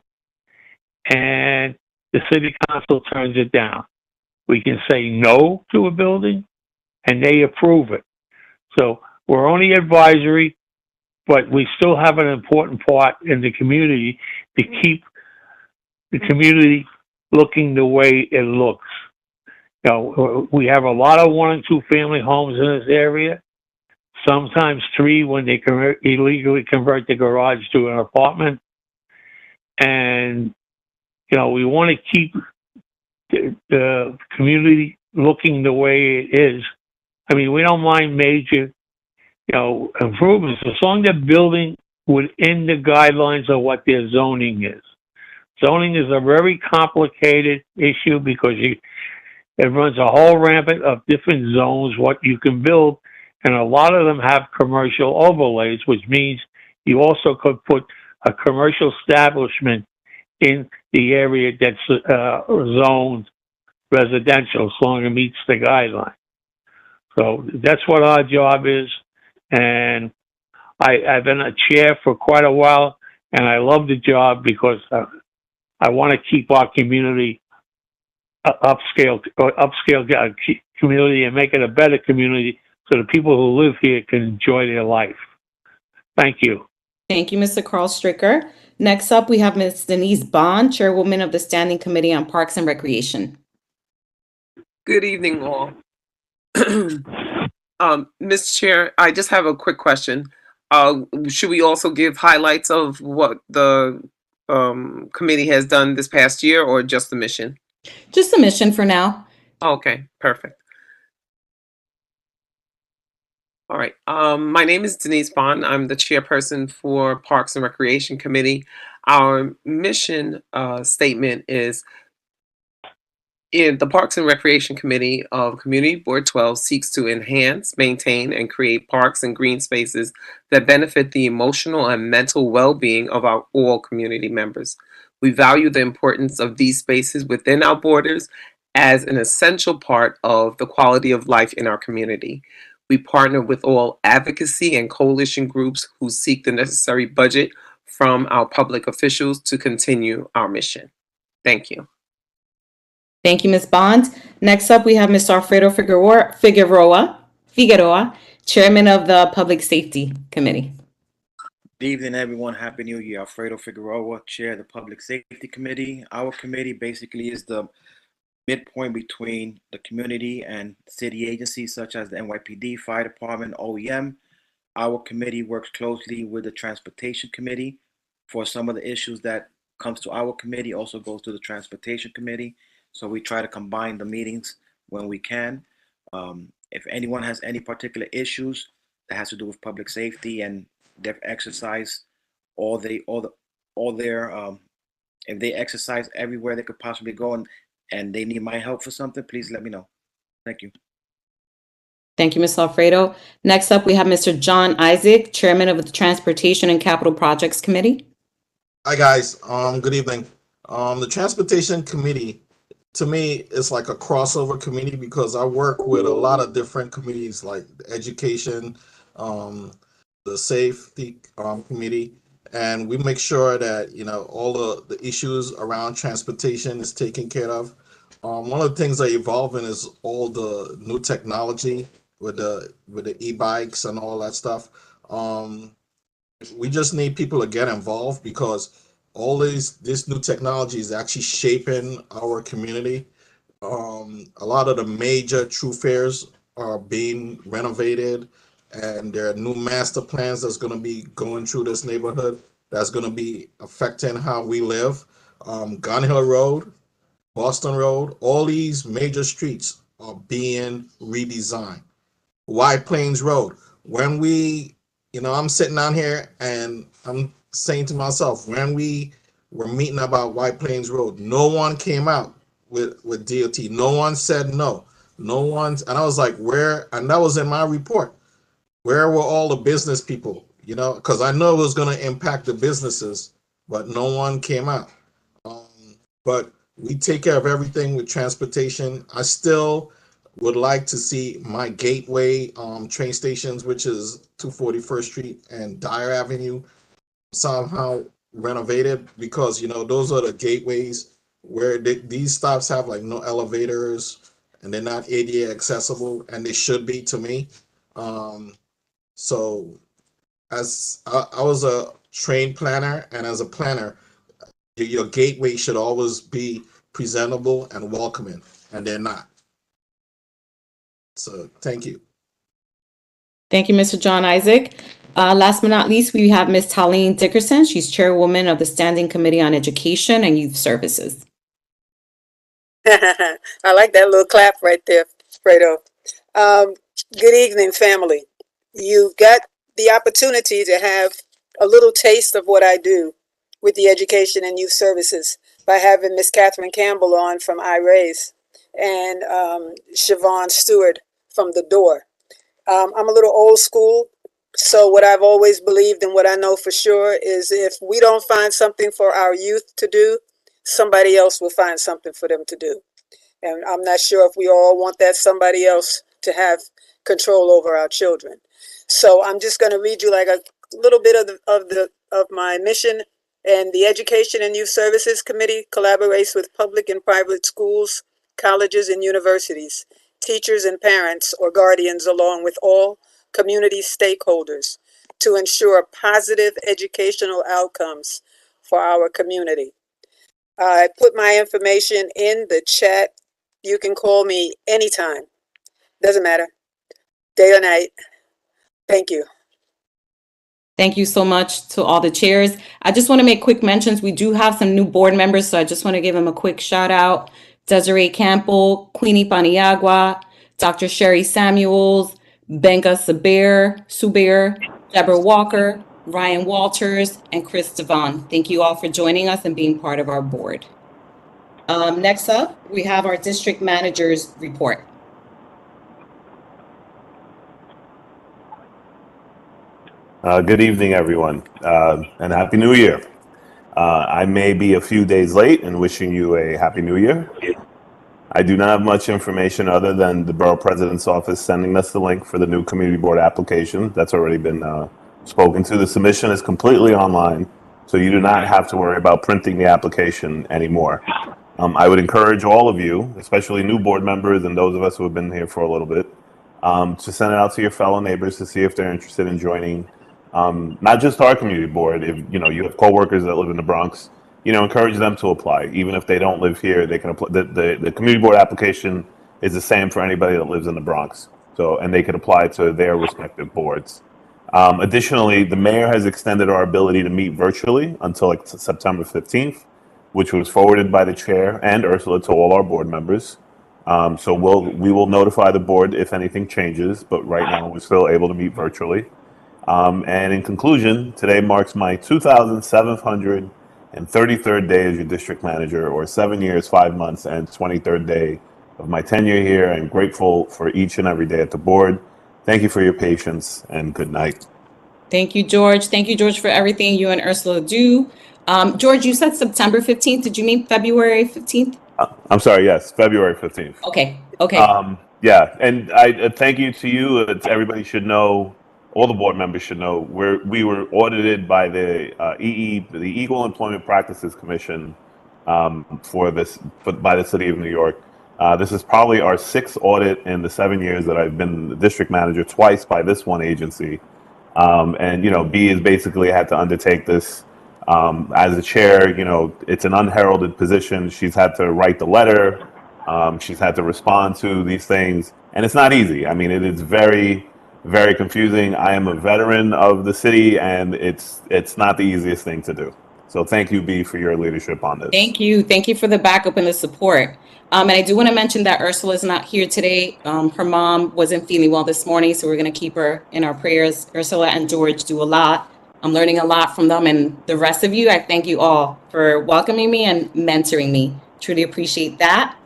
and the city council turns it down. We can say no to a building, and they approve it. So we're only advisory, but we still have an important part in the community to keep the community looking the way it looks. You know, we have a lot of 1 and 2 family homes in this area, sometimes 3 when they illegally convert the garage to an apartment. and we want to keep the community looking the way it is. I mean, we don't mind major, improvements as long as they're building within the guidelines of what their zoning is. Zoning is a very complicated issue because it runs a whole rampant of different zones, what you can build, and a lot of them have commercial overlays, which means you also could put a commercial establishment in the area that's zoned residential as long as it meets the guideline. So that's what our job is, and I've been a chair for quite a while, and I love the job because I want to keep our community upscale community and make it a better community so the people who live here can enjoy their life. Thank you. Thank you, Mr. Carl Stricker. Next up, we have Ms. Denise Bond, Chairwoman of the Standing Committee on Parks and Recreation. Good evening, all. Ms. Chair, I just have a quick question. Should we also give highlights of what the committee has done this past year, or just the mission? Just the mission for now. Okay, perfect. All right. My name is Denise Bond. I'm the chairperson for Parks and Recreation Committee. Our mission statement is, the Parks and Recreation Committee of Community Board 12 seeks to enhance, maintain, and create parks and green spaces that benefit the emotional and mental well-being of all community members. We value the importance of these spaces within our borders as an essential part of the quality of life in our community. We partner with all advocacy and coalition groups who seek the necessary budget from our public officials to continue our mission. Thank you. Thank you, Ms. Bond. Next up, we have Mr. Alfredo Figueroa, Chairman of the Public Safety Committee. Good evening, everyone. Happy New Year. Alfredo Figueroa, Chair of the Public Safety Committee. Our committee basically is the midpoint between the community and city agencies such as the NYPD, Fire Department, OEM. Our committee works closely with the Transportation Committee for some of the issues that comes to our committee, also goes to the Transportation Committee. So we try to combine the meetings when we can. If anyone has any particular issues that has to do with public safety and they've exercised if they exercise everywhere they could possibly go and they need my help for something, please let me know. Thank you. Thank you, Ms. Alfredo. Next up, we have Mr. John Isaac, Chairman of the Transportation and Capital Projects Committee. Hi, guys. Good evening. The Transportation Committee, to me, is like a crossover committee because I work with a lot of different committees like education, the safety committee, and we make sure that all the issues around transportation is taken care of. One of the things that are evolving is all the new technology with the e-bikes and all that stuff. We just need people to get involved because all this new technology is actually shaping our community. A lot of the major true fairs are being renovated, and there are new master plans that's going to be going through this neighborhood that's going to be affecting how we live. Gun Hill Road, Boston Road, all these major streets are being redesigned. White Plains Road, when I'm sitting down here and I'm saying to myself, when we were meeting about White Plains Road, no one came out with DOT. No one said no. And I was like, where? And that was in my report. Where were all the business people? Because I know it was going to impact the businesses, but no one came out. But we take care of everything with transportation. I still would like to see my gateway train stations, which is 241st Street and Dyer Avenue, somehow renovated because those are the gateways where these stops have like no elevators and they're not ADA accessible, and they should be to me. So as I was a train planner, and as a planner, your gateway should always be presentable and welcoming, and they're not. So thank you. Thank you, Mr. John Isaac. Last but not least, we have Ms. Talene Dickerson. She's chairwoman of the Standing Committee on Education and Youth Services. I like that little clap right there, Fredo. Good evening, family. You got the opportunity to have a little taste of what I do with the Education and Youth Services by having Miss Catherine Campbell on from iRaise and Siobhan Stewart from The Door. I'm a little old school, so what I've always believed and what I know for sure is if we don't find something for our youth to do, somebody else will find something for them to do. And I'm not sure if we all want that somebody else to have control over our children. So I'm just going to read you like a little bit of my mission. And the Education and Youth Services Committee collaborates with public and private schools, colleges, and universities, teachers and parents or guardians, along with all community stakeholders, to ensure positive educational outcomes for our community. I put my information in the chat. You can call me anytime. Doesn't matter, day or night. Thank you. Thank you so much to all the chairs. I just want to make quick mentions. We do have some new board members, so I just want to give them a quick shout out. Desiree Campbell, Queenie Paniagua, Dr. Sherry Samuels, Benga Subir, Deborah Walker, Ryan Walters, and Chris Devon. Thank you all for joining us and being part of our board. Next up, we have our district manager's report. Good evening, everyone, and Happy New Year. I may be a few days late in wishing you a Happy New Year. I do not have much information other than the Borough President's Office sending us the link for the new Community Board application. That's already been spoken to. The submission is completely online, so you do not have to worry about printing the application anymore. I would encourage all of you, especially new board members and those of us who have been here for a little bit, to send it out to your fellow neighbors to see if they're interested in joining not just our community board. If you have coworkers that live in the Bronx, encourage them to apply. Even if they don't live here, they can apply. The community board application is the same for anybody that lives in the Bronx. And they can apply to their respective boards. Additionally, the mayor has extended our ability to meet virtually until September 15th, which was forwarded by the chair and Ursula to all our board members. So we will notify the board if anything changes, but right now we're still able to meet virtually. And in conclusion, today marks my 2,733rd day as your district manager, or 7 years, 5 months, and 23rd day of my tenure here. I'm grateful for each and every day at the board. Thank you for your patience, and good night. Thank you, George. Thank you, George, for everything you and Ursula do. George, you said September 15th. Did you mean February 15th? I'm sorry, yes, February 15th. Okay. Yeah, and I thank you to you. Everybody should know, all the board members should know, we were audited by the the Equal Employment Practices Commission by the City of New York. This is probably our 6th audit in the 7 years that I've been the district manager, twice by this one agency. And B has basically had to undertake this as a chair. It's an unheralded position. She's had to write the letter. She's had to respond to these things, and it's not easy. I mean, it is very, very confusing. I am a veteran of the city, and it's not the easiest thing to do. So thank you, B, for your leadership on this. Thank you. Thank you for the backup and the support. And I do want to mention that Ursula is not here today. Her mom wasn't feeling well this morning, so we're going to keep her in our prayers. Ursula and George do a lot. I'm learning a lot from them, and the rest of you, I thank you all for welcoming me and mentoring me. Truly appreciate that.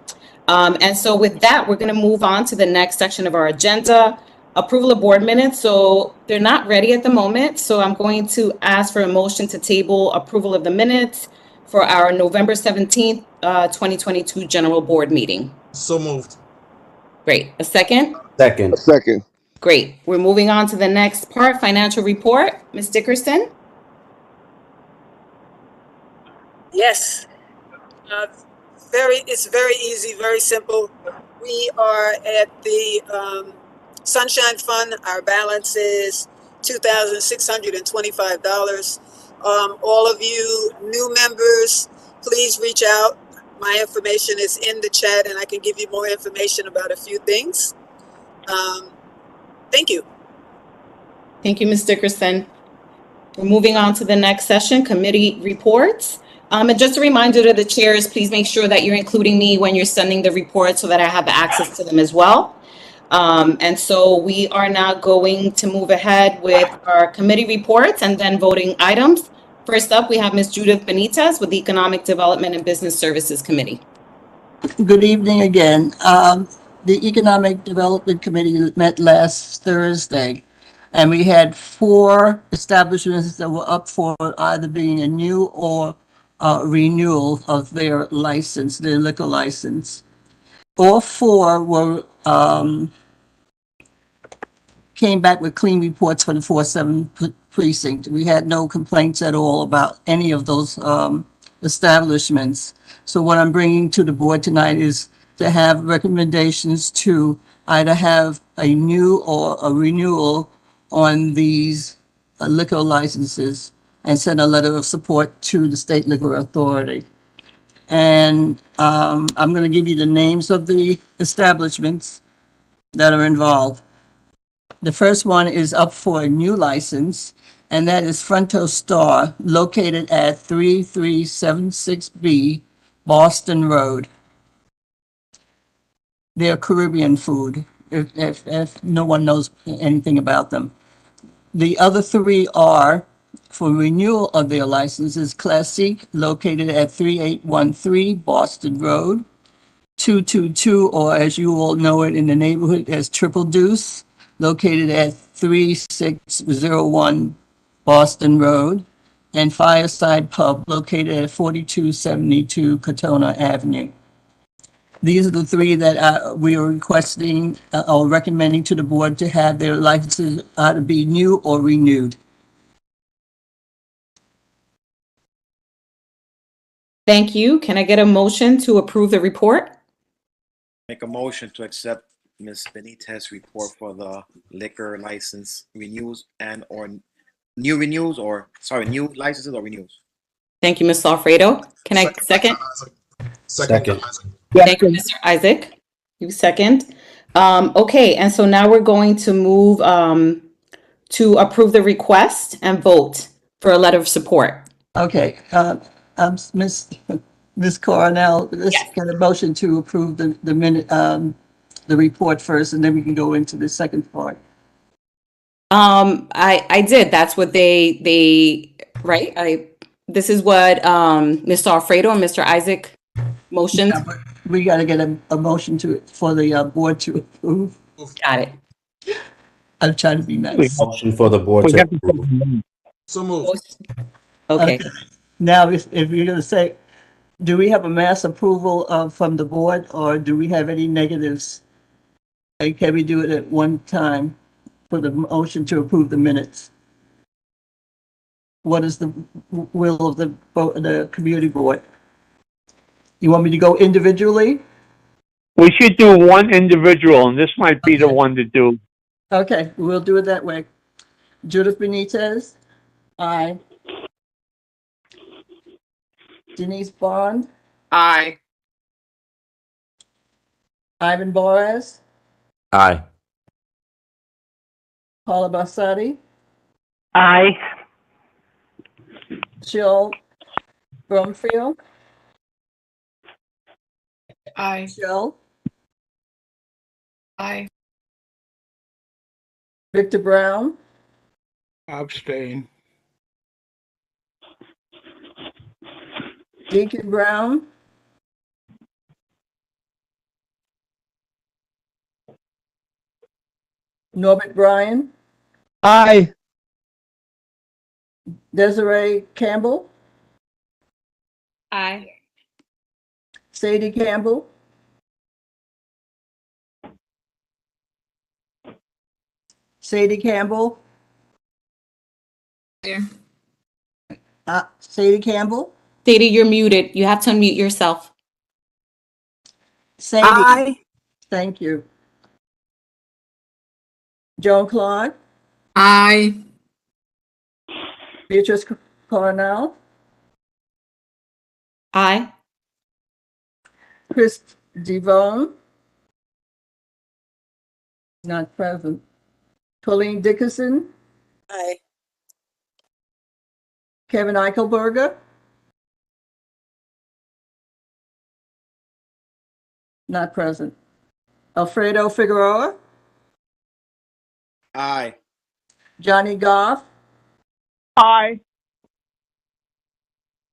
And so with that, we're going to move on to the next section of our agenda, approval of board minutes. So they're not ready at the moment. So I'm going to ask for a motion to table approval of the minutes for our November 17th, 2022 general board meeting. So moved. Great. A second? Second. Second. Great. We're moving on to the next part, financial report. Ms. Dickerson? Yes. It's very easy, very simple. We are at the Sunshine Fund. Our balance is $2,625. All of you new members, please reach out. My information is in the chat, and I can give you more information about a few things. Thank you. Thank you, Ms. Dickerson. We're moving on to the next session, committee reports. And just a reminder to the chairs, please make sure that you're including me when you're sending the reports so that I have access to them as well. And so we are now going to move ahead with our committee reports and then voting items. First up, we have Ms. Judith Benitez with the Economic Development and Business Services Committee. Good evening again. The Economic Development Committee met last Thursday, and we had 4 establishments that were up for either being a new or renewal of their license, their liquor license. All 4 were came back with clean reports for the 4-7 precinct. We had no complaints at all about any of those establishments. So what I'm bringing to the board tonight is to have recommendations to either have a new or a renewal on these liquor licenses and send a letter of support to the State Liquor Authority. And I'm going to give you the names of the establishments that are involved. The first one is up for a new license, and that is Fronto Star, located at 3376B Boston Road. They're Caribbean food, if no one knows anything about them. The other 3 are for renewal of their licenses: Classique, located at 3813 Boston Road; 222, or as you all know it in the neighborhood as Triple Deuce, located at 3601 Boston Road; and Fireside Pub, located at 4272 Katona Avenue. These are the 3 that we are requesting or recommending to the board to have their licenses either be new or renewed. Thank you. Can I get a motion to approve the report? Make a motion to accept Ms. Benitez's report for the liquor license renewals and or new renewals or, sorry, new licenses or renewals. Thank you, Ms. Alfredo. Can I second? Second. Thank you, Mr. Isaac. You second. Okay, and so now we're going to move to approve the request and vote for a letter of support. Okay, Ms. Coronel, let's get a motion to approve the minute, the report first, and then we can go into the second part. I did. That's what they right. This is what Mr. Alfredo and Mr. Isaac motioned. Yeah, but we got to get a motion for the board to approve. Got it. I'm trying to be nice. Motion for the board to approve. So moved. Okay. Now, if you're going to say, do we have a mass approval from the board, or do we have any negatives? And can we do it at one time for the motion to approve the minutes? What is the will of the community board? You want me to go individually? We should do one individual, and this might be the one to do. Okay, we'll do it that way. Judith Benitez? Aye. Denise Bond? Aye. Ivan Boras? Aye. Paula Barsati? Aye. Jill Brumfield? Aye. Jill? Aye. Victor Brown? Abstain. Deacon Brown? Norbert Bryan? Aye. Desiree Campbell? Aye. Sadie Campbell? Sadie Campbell? Here. Sadie Campbell? Sadie, you're muted. You have to unmute yourself. Sadie? Aye. Thank you. Joan Clark? Aye. Beatrice Coronel? Aye. Chris Devone? Not present. Colleen Dickerson? Aye. Kevin Eichelberger, not present. Alfredo Figueroa, Aye. Johnny Goff, Aye.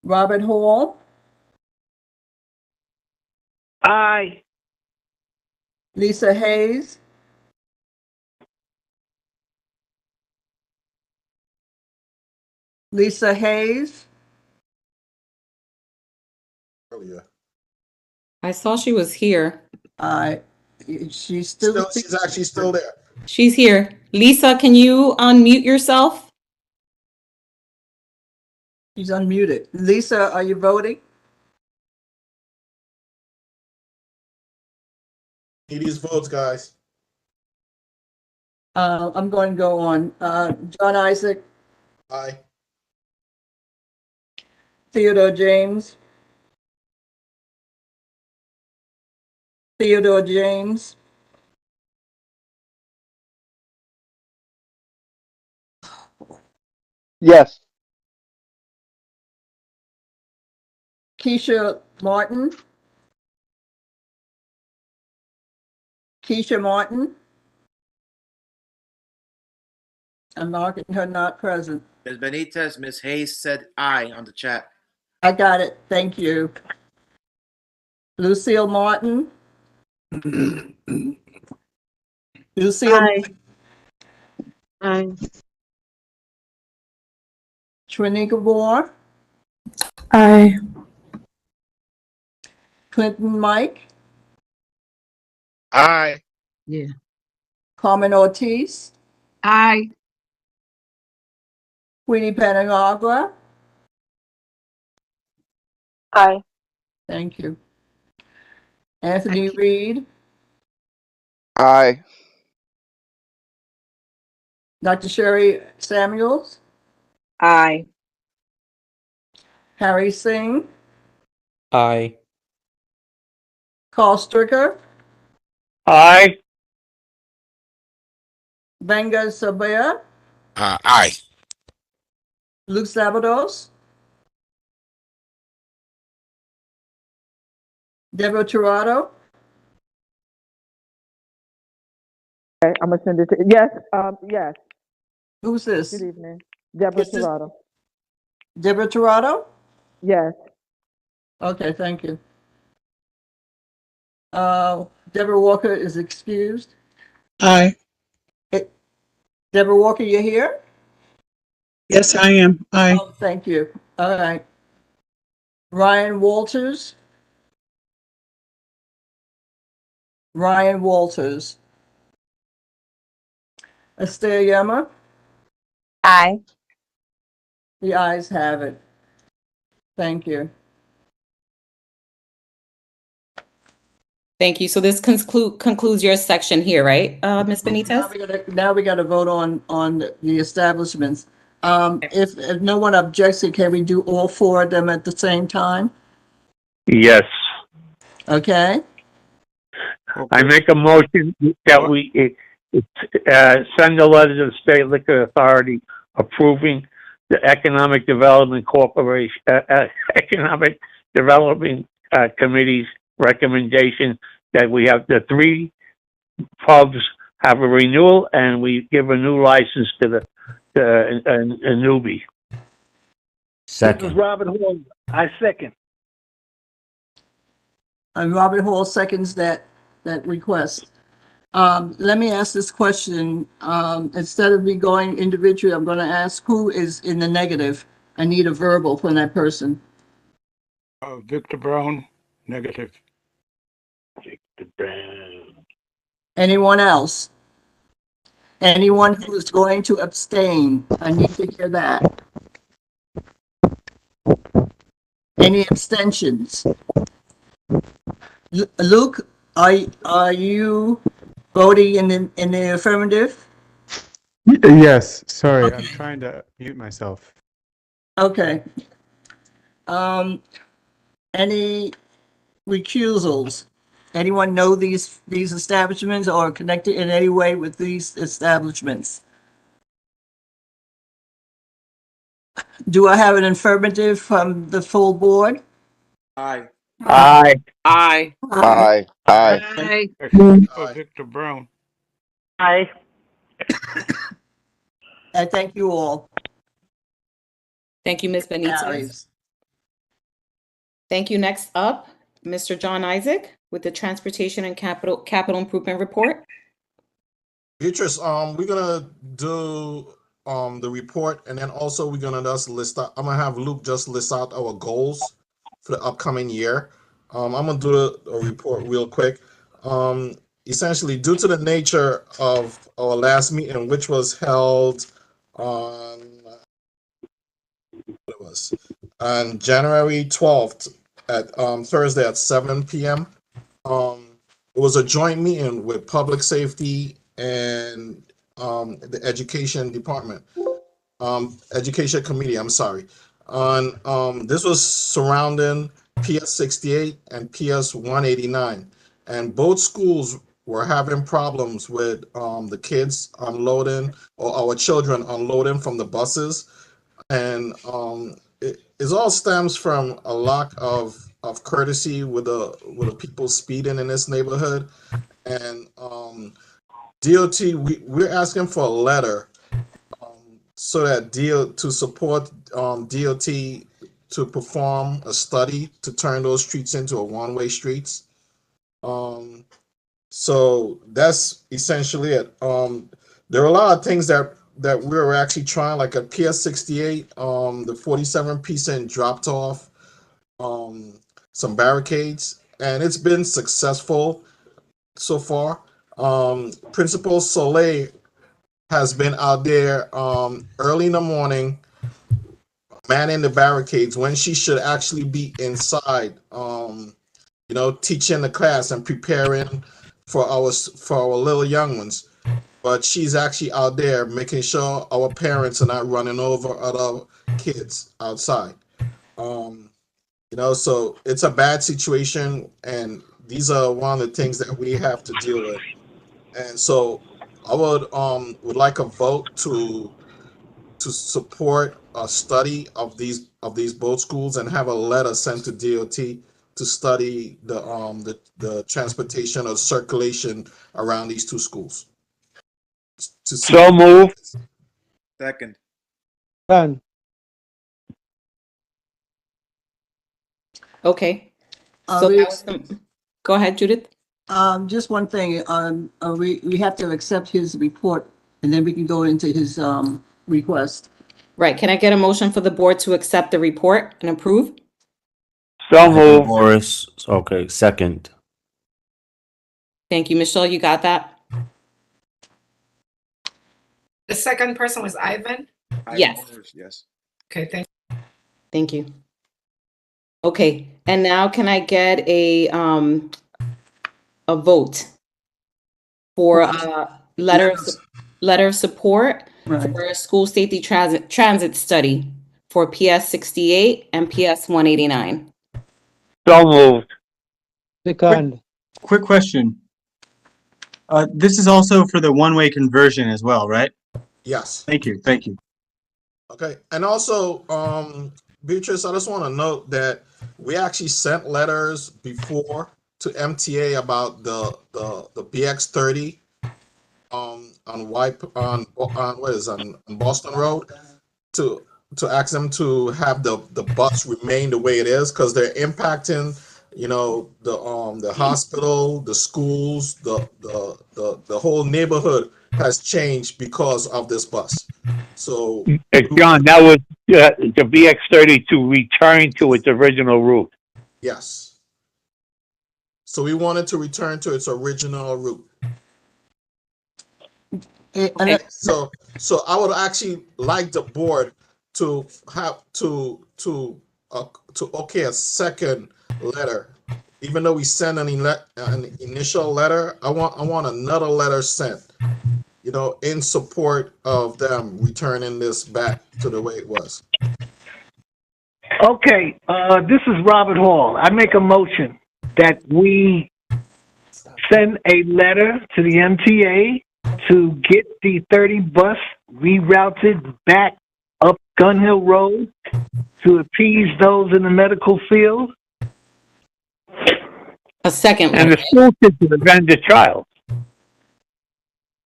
Robert Hall, Aye. Lisa Hayes, Lisa Hayes, Earlier. I saw she was here. she's still. She's actually still there. She's here. Lisa, can you unmute yourself? She's unmuted. Lisa, are you voting? Need these votes, guys. I'm going to go on. John Isaac, Aye. Theodore James, Theodore James, Yes. Keisha Martin, Keisha Martin. I'm marking her not present. Ms. Benitez, Ms. Hayes said aye on the chat. I got it. Thank you. Lucille Martin. Lucille. Aye. Aye. Trinika Moore. Aye. Clinton Mike. Aye. Yeah. Carmen Ortiz. Aye. Queenie Penagagua. Aye. Thank you. Anthony Reed. Aye. Dr. Sherry Samuels. Aye. Harry Singh. Aye. Carl Stricker. Aye. Venga Sabea. Aye. Luke Sabados. Deborah Tirado. Okay, I'm gonna send it to, yes, yes. Who's this? Good evening. Deborah Is this- Tirado. Deborah Tirado? Yes. Okay, thank you. Deborah Walker is excused. Aye. Deborah Walker, you here? Yes, I am. Aye. Oh, thank you. All right. Ryan Walters. Ryan Walters. Esther Yama. Aye. The ayes have it. Thank you. Thank you. So this concludes your section here, right, Ms. Benitez? Now we got to vote on the establishments. If no one objects, can we do all four of them at the same time? Yes. Okay. I make a motion that we send a letter to the State Liquor Authority approving the Economic Development Corporation, Economic Development Committee's recommendation that we have the three pubs have a renewal and we give a new license to a newbie. This is Second. Robert Hall. I second. And Robert Hall seconds that request. Let me ask this question. Instead of me going individually, I'm going to ask who is in the negative. I need a verbal from that person. Victor Brown, negative. Victor Brown. Anyone else? Anyone who is going to abstain? I need to hear that. Any abstentions? Luke, are you voting in the affirmative? Yes, sorry, I'm trying to mute myself. Okay. Any recusals? Anyone know these establishments or connected in any way with these establishments? Do I have an affirmative from the full board? Aye. Aye. Aye. Aye. Aye. Aye. Except for Aye. Victor Brown. Aye. I thank you all. Thank you, Ms. Benitez. Carries. Thank you. Next up, Mr. John Isaac with the Transportation and Capital Improvement Report. Beatrice, we're gonna do the report, and then also we're gonna just list out. I'm gonna have Luke just list out our goals for the upcoming year. I'm gonna do a report real quick. Essentially, due to the nature of our last meeting, which was held on what it was on January 12th at Thursday at 7 p.m. It was a joint meeting with public safety and the education department, education committee. I'm sorry. On this was surrounding PS 68 and PS 189, and both schools were having problems with the kids unloading or our children unloading from the buses, and it all stems from a lack of courtesy with the people speeding in this neighborhood, and DOT, we're asking for a letter so that to support DOT to perform a study to turn those streets into a one-way streets. So that's essentially it. There are a lot of things that we were actually trying, like a PS 68, the 47% dropped off some barricades, and it's been successful so far. Principal Soleil has been out there early in the morning manning the barricades when she should actually be inside, teaching the class and preparing for our little young ones. But she's actually out there making sure our parents are not running over other kids outside. So it's a bad situation, and these are one of the things that we have to deal with. And so I would like a vote to support a study of these both schools and have a letter sent to DOT to study the transportation or circulation around these two schools. So move. Second. Done. Okay. So that was go ahead, Judith. Just one thing, we have to accept his report and then we can go into his, request. Right. Can I get a motion for the board to accept the report and approve? So move. Morris. Okay, second. Thank you. Michelle, you got that? The second person was Ivan? Yes. Yes. Okay, Thank you. Okay, and now can I get a vote for a letter of support for a school safety transit study for PS 68 and PS 189? So moved. Second. Quick question. This is also for the one-way conversion as well, right? Yes. Thank you. Thank you. Okay. And also, Beatrice, I just want to note that we actually sent letters before to MTA about the BX30 on Boston Road to ask them to have the bus remain the way it is, because they're impacting the hospital, the schools, the whole neighborhood has changed because of this bus. So John, that was the BX30 to return to its original route. yes. So we wanted to return to its original route. Okay. So I would actually like the board to have to okay a second letter. Even though we sent an initial letter, I want another letter sent, in support of them returning this back to the way it was. Okay, this is Robert Hall. I make a motion that we send a letter to the MTA to get the 30 bus rerouted back up Gun Hill Road to appease those in the medical field. A second And one. the school system avenge the child.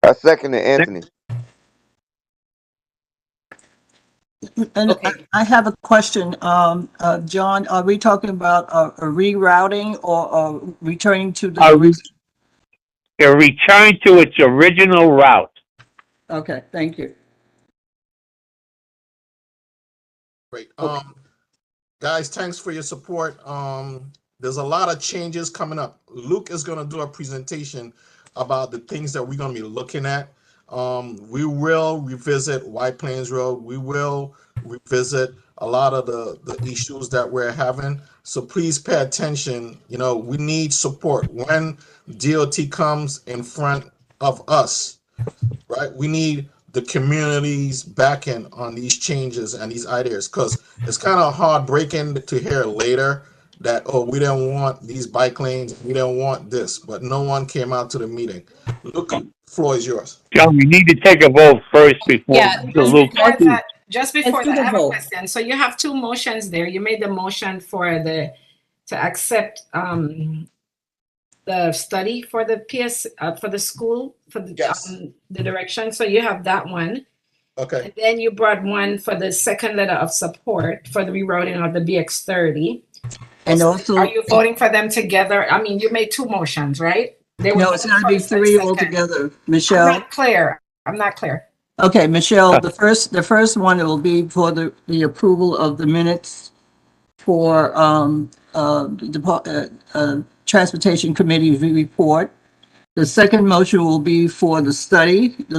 I second it, Anthony. And I have a question, John, are we talking about a rerouting or returning to the? A return to its original route. Okay, thank you. Great. Guys, thanks for your support. There's a lot of changes coming up. Luke is going to do a presentation about the things that we're going to be looking at. We will revisit White Plains Road. We will revisit a lot of the issues that we're having. So please pay attention. You know, we need support. When DOT comes in front of us, right, we need the community's backing on these changes and these ideas, because it's kind of heartbreaking to hear later that, oh, we didn't want these bike lanes, we didn't want this, but no one came out to the meeting. Luke, floor is yours. John, we need to take a vote first before the Luke. Just before Let's do that, the I have a vote. question. So you have two motions there. You made the motion to accept the study for the PS for the school for the direction. So you have that one. Okay. And then you brought one for the second letter of support for the rerouting of the BX30. And also, are you voting for them together? I mean, you made two motions, right? no, it's going to be three altogether. Michelle? I'm not clear. Okay, Michelle, the first one will be for the approval of the minutes for Transportation Committee report. The second motion will be for the study, the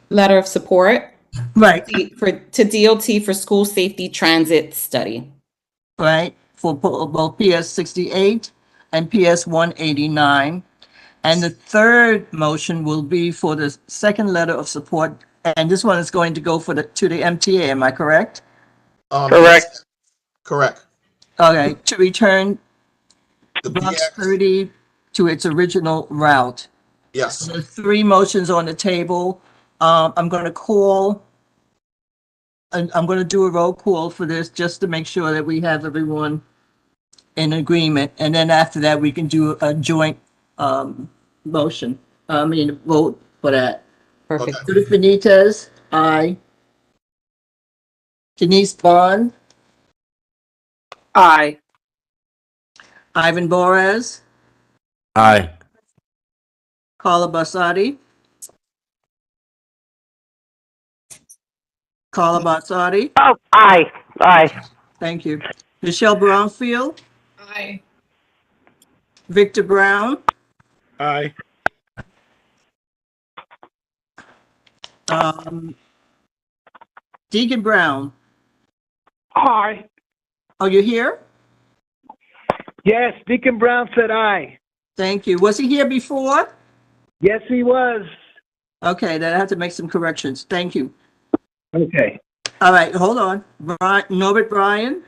letter of support. Right. To DOT for school safety transit study. Right, for both PS 68 and PS 189. And the third motion will be for the second letter of support. And this one is going to go to the MTA, am I correct? Correct. Yes. Correct. Okay, to return the Bronx 30 to its original route. Yes. So there's three motions on the table. I'm going to call, and I'm going to do a roll call for this just to make sure that we have everyone in agreement. And then after that, we can do a joint motion. Vote for that. Perfect. Judith Benitez, aye. Denise Bond. Aye. Ivan Boraz. Aye. Carla Bassati. Carla Bassati. Oh, aye. Aye. Thank you. Michelle Brownfield. Aye. Victor Brown. Aye. Deacon Brown. Aye. Are you here? Yes, Deacon Brown said aye. Thank you. Was he here before? Yes, he was. Okay, then I have to make some corrections. Thank you. Okay. All right, hold on. Norbert Bryan.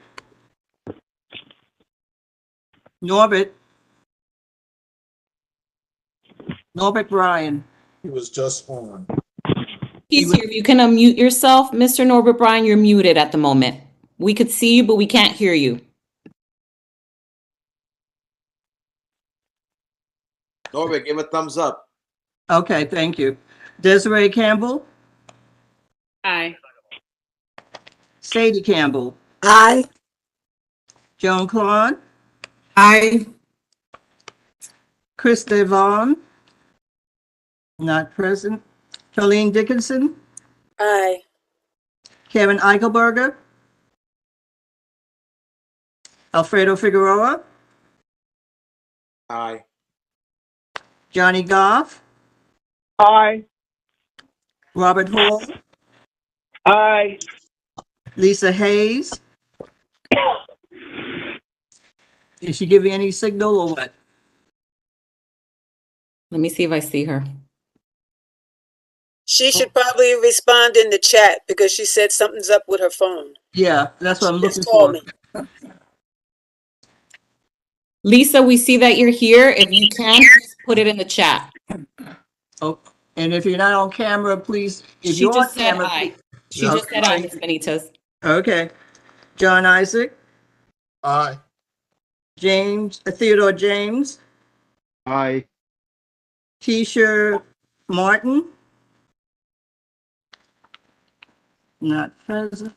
Norbert Bryan. He was just on. He's here. If you can unmute yourself, Mr. Norbert Bryan, you're muted at the moment. We could see you, but we can't hear you. Norbert, give a thumbs up. Okay, thank you. Desiree Campbell. Aye. Sadie Campbell. Aye. Joan Claude. Aye. Chris Devon. Not present. Colleen Dickinson. Aye. Kevin Eichelberger. Alfredo Figueroa. Aye. Johnny Goff. Aye. Robert Hall. Aye. Lisa Hayes. Is she giving any signal or what? Let me see if I see her. She should probably respond in the chat because she said something's up with her phone. Yeah, that's what I'm looking Just call for. me. Lisa, we see that you're here. If you can, just put it in the chat. Oh, and if you're not on camera, please, if She you're on just said camera, aye. She just said aye, Ms. Benitez. Okay. John Isaac, Aye. Theodore James, Aye. Keisha Martin. Not present.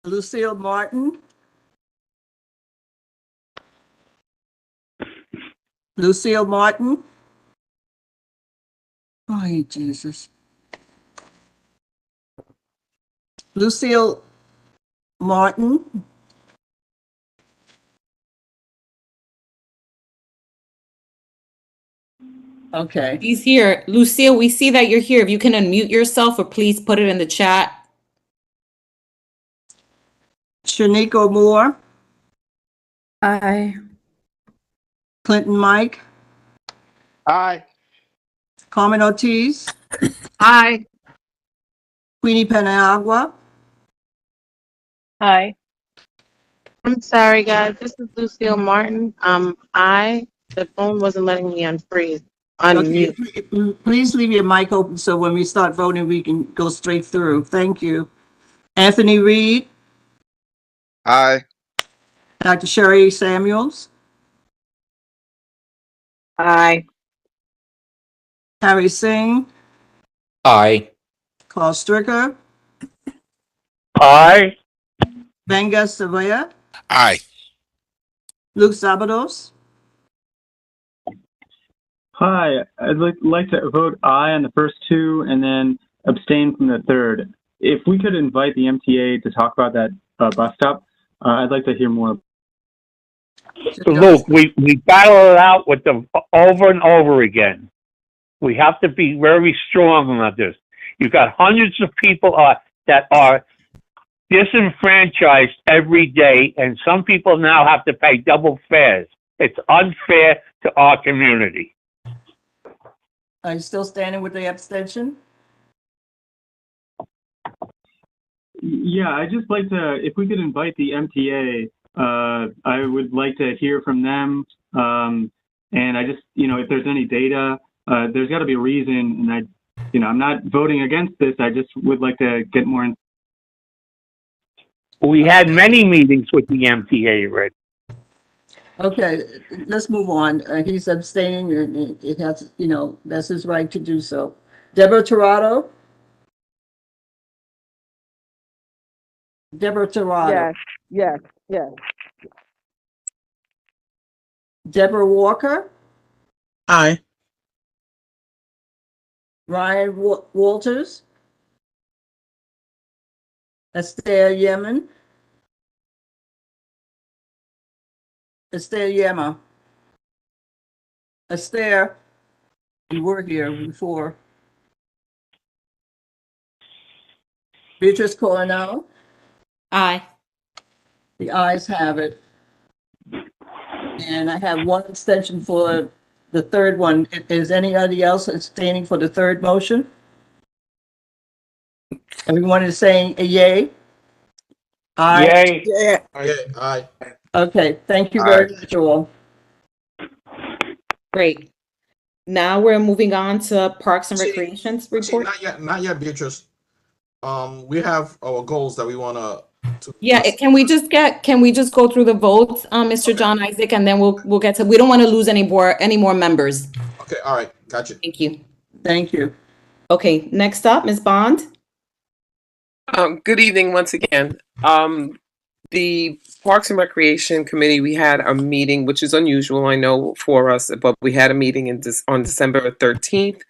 Lucille Martin. Lucille Martin. Oh, Jesus. Lucille Martin. Okay. He's here. Lucille, we see that you're here. If you can unmute yourself or please put it in the chat. Shanico Moore. Aye. Clinton Mike. Aye. Carmen Ortiz. Aye. Queenie Paniagua. Hi. I'm sorry, guys. This is Lucille Martin. The phone wasn't letting me unfreeze. Okay, Unmute. please leave your mic open so when we start voting, we can go straight through. Thank you. Anthony Reed. Aye. Dr. Sherry Samuels. Aye. Harry Singh. Aye. Carl Stricker. Aye. Venga Sevilla. Aye. Luke Sabados. Hi, I'd like to vote aye on the first two and then abstain from the third. If we could invite the MTA to talk about that bus stop, I'd like to hear more. Luke, we battle it out with them over and over again. We have to be very strong on this. You've got hundreds of people that are disenfranchised every day, and some people now have to pay double fares. It's unfair to our community. Are you still standing with the abstention? Yeah, I'd just like to, if we could invite the MTA, I would like to hear from them. And I just, if there's any data, there's got to be a reason. And I'm not voting against this. I just would like to get more. We had many meetings with the MTA, Rick. Okay, let's move on. He's abstaining, and it has, that's his right to do so. Deborah Tirado. Deborah Tirado. Yes. Deborah Walker. Aye. Ryan Walters. Esther Yemen. Esther Yema. Esther, you were here before. Beatrice Coronel. Aye. The ayes have it. And I have one abstention for the third one. Is anybody else abstaining for the third motion? Everyone is saying a yay? Aye. Yay. Yeah. Aye. Okay, thank you very much, all. Great. Now we're moving on to Parks and Recreation's report. Not yet, Beatrice. We have our goals that we want to. Yeah, can we just go through the votes, Mr. John Isaac, and then we'll get to, we don't want to lose any more members. Okay, all right, gotcha. Thank you. Thank you. Okay, next up, Ms. Bond. Good evening once again. The Parks and Recreation Committee, we had a meeting, which is unusual, I know, for us, but we had a meeting on December 13th,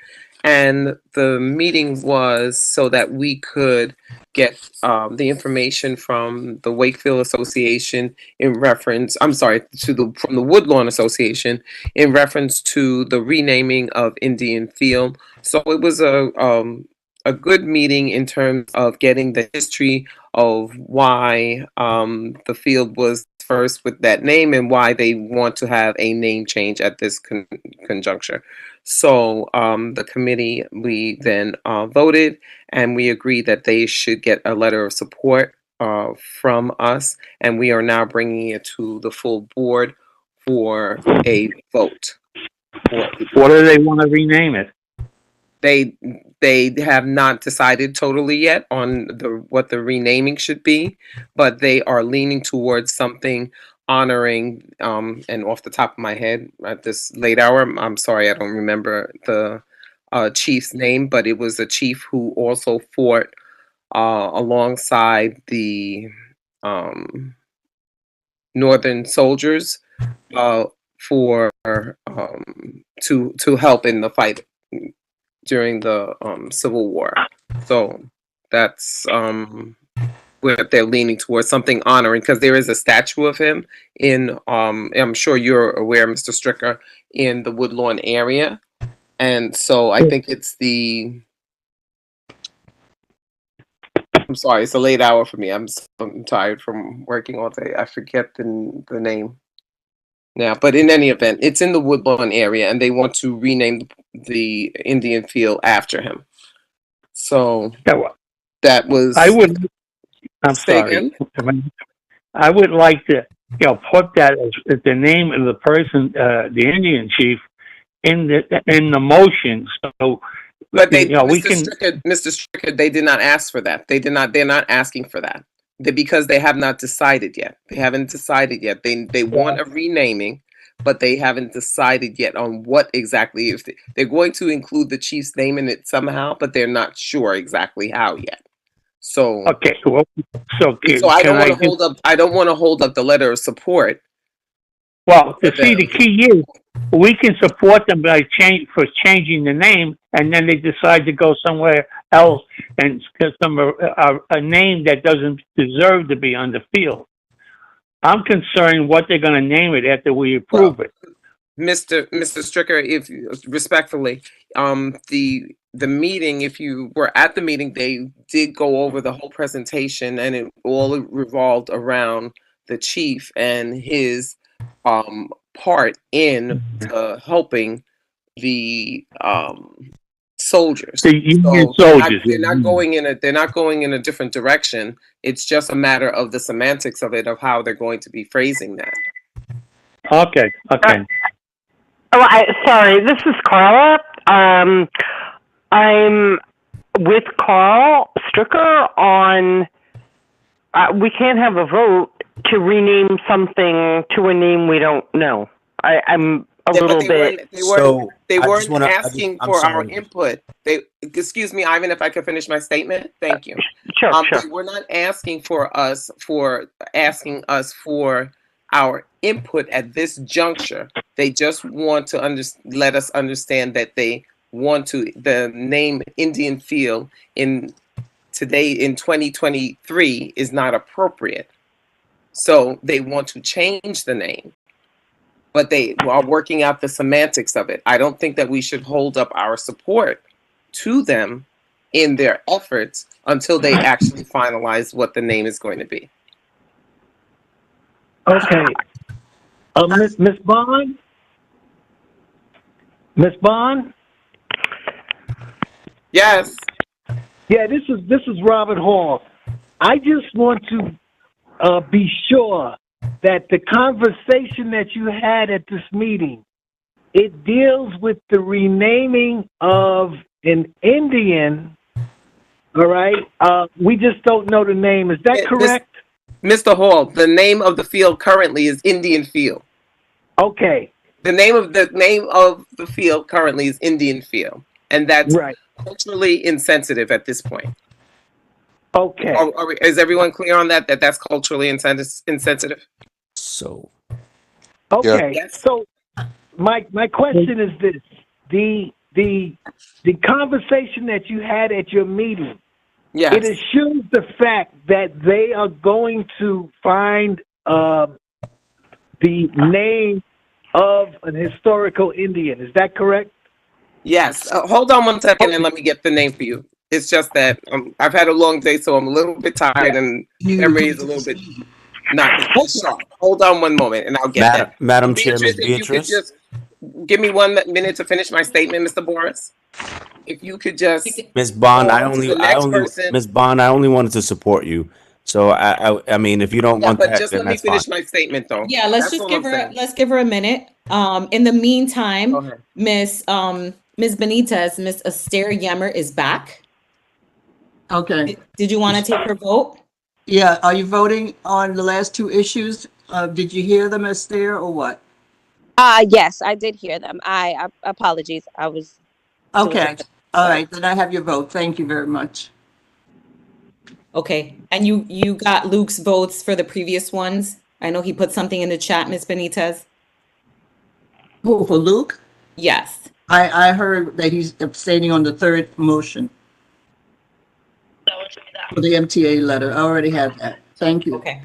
and the meeting was so that we could get the information from the Wakefield Association in reference, from the Woodlawn Association in reference to the renaming of Indian Field. So it was a good meeting in terms of getting the history of why the field was first with that name and why they want to have a name change at this conjuncture. So the committee, we then voted and we agreed that they should get a letter of support from us, and we are now bringing it to the full board for a vote. What do they want to rename it? They have not decided totally yet on what the renaming should be, but they are leaning towards something honoring, and off the top of my head at this late hour, I'm sorry, I don't remember the chief's name, but it was a chief who also fought alongside the Northern soldiers for to help in the fight during the Civil War. So that's where they're leaning towards, something honoring, because there is a statue of him in I'm sure you're aware, Mr. Stricker, in the Woodlawn area. And so I think it's I'm sorry, it's a late hour for me. I'm tired from working all day. I forget the name now, but in any event, it's in the Woodlawn area, and they want to rename the Indian Field after him. So that was. I'm Say sorry. again? I would like to, put that as the name of the person, the Indian chief, in the motion. So, but they, we can. Mr. Stricker, they did not ask for that. They did not. They're not asking for that. Because they have not decided yet. They haven't decided yet. They want a renaming, but they haven't decided yet on what exactly. If they're going to include the chief's name in it somehow, but they're not sure exactly how yet. So okay, well, so I don't want to hold up. I don't want to hold up the letter of support. Well, to see, the key is we can support them by changing the name, and then they decide to go somewhere else and get a name that doesn't deserve to be on the field. I'm concerned what they're going to name it after we approve it. Mr. Stricker, if respectfully, the meeting, if you were at the meeting, they did go over the whole presentation, and it all revolved around the chief and his part in helping the soldiers. The Union soldiers. They're not going in a different direction. It's just a matter of the semantics of it, of how they're going to be phrasing that. Okay. Sorry, this is Carla. I'm with Carl Stricker on. We can't have a vote to rename something to a name we don't know. I'm a little bit. They weren't asking for our input. Excuse me, Ivan, if I could finish my statement. Thank you. Sure. They were not asking us for our input at this juncture. They just want to let us understand that they want the name Indian Field in 2023 is not appropriate. So they want to change the name, but they are working out the semantics of it. I don't think that we should hold up our support to them in their efforts until they actually finalize what the name is going to be. Okay. Miss Bond? Miss Bond? Yes. Yeah, this is Robert Hall. I just want to be sure that the conversation that you had at this meeting, it deals with the renaming of an Indian, all right? We just don't know the name. Is that correct? Mr. Hall, the name of the field currently is Indian Field. Okay. The name of the field currently is Indian Field, and that's culturally insensitive at this point. Okay. Is everyone clear on that? That's culturally insensitive. So. Okay. Yeah. Yes. So my question is this: the conversation that you had at your meeting. Yes. It assures the fact that they are going to find the name of an historical Indian. Is that correct? Yes. Hold on 1 second and let me get the name for you. It's just that I've had a long day, so I'm a little bit tired and memory is a little bit not sharp. Hold on 1 moment and I'll get that. Madam Chair, Ms. If you could Beatrice. just give me 1 minute to finish my statement, Mr. Boris. If you could just Ms. Bond, person. Ms. Bond, I only wanted to support you. So I mean, if you don't want but that, just then let me that's fine. finish my statement, though. Yeah, let's That's just all give I'm her saying. let's give her a minute. In the meantime, Miss Ms. Benitez, Ms. Aster Yemmer is back. Okay. Did you want to take her vote? Yeah, are you voting on the last two issues? Did you hear them as there or what? Yes, I did hear them. Apologies. I was doing Okay. something. All right, then I have your vote. Thank you very much. Okay, and you got Luke's votes for the previous ones? I know he put something in the chat, Ms. Benitez. Who, for Luke? Yes. I heard that he's abstaining on the third motion for the MTA letter. I already have that. Thank you. Okay.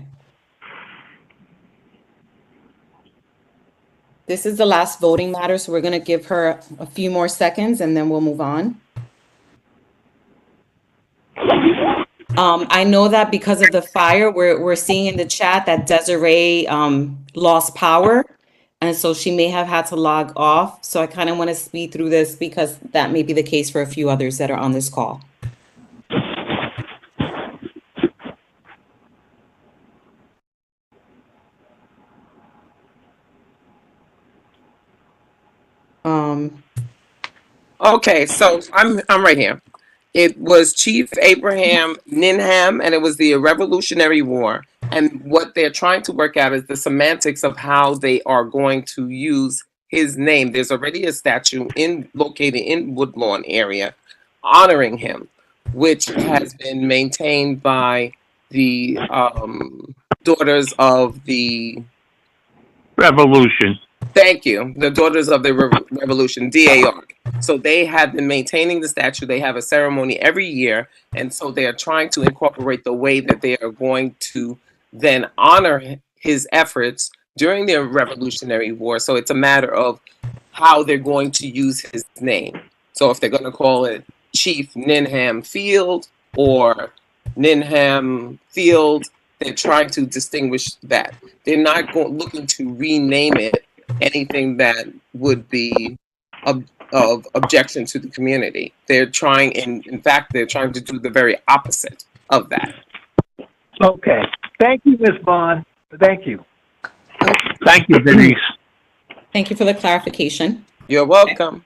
This is the last voting matter, so we're going to give her a few more seconds and then we'll move on. I know that because of the fire, we're seeing in the chat that Desiree lost power, and so she may have had to log off. So I kind of want to speed through this because that may be the case for a few others that are on this call. Okay, so I'm right here. It was Chief Abraham Ninham, and it was the Revolutionary War. And what they're trying to work out is the semantics of how they are going to use his name. There's already a statue located in Woodlawn area honoring him, which has been maintained by the daughters of the Revolution. Thank you. The Daughters of the Revolution, DAR. So they have been maintaining the statue. They have a ceremony every year. And so they are trying to incorporate the way that they are going to then honor his efforts during the Revolutionary War. So it's a matter of how they're going to use his name. So if they're going to call it Chief Ninham Field or Ninham Field, they're trying to distinguish that. They're not looking to rename it anything that would be of objection to the community. They're trying, in fact, they're trying to do the very opposite of that. Okay. Thank you, Ms. Bond. Thank you. Thank you, Denise. Thank you for the clarification. You're welcome.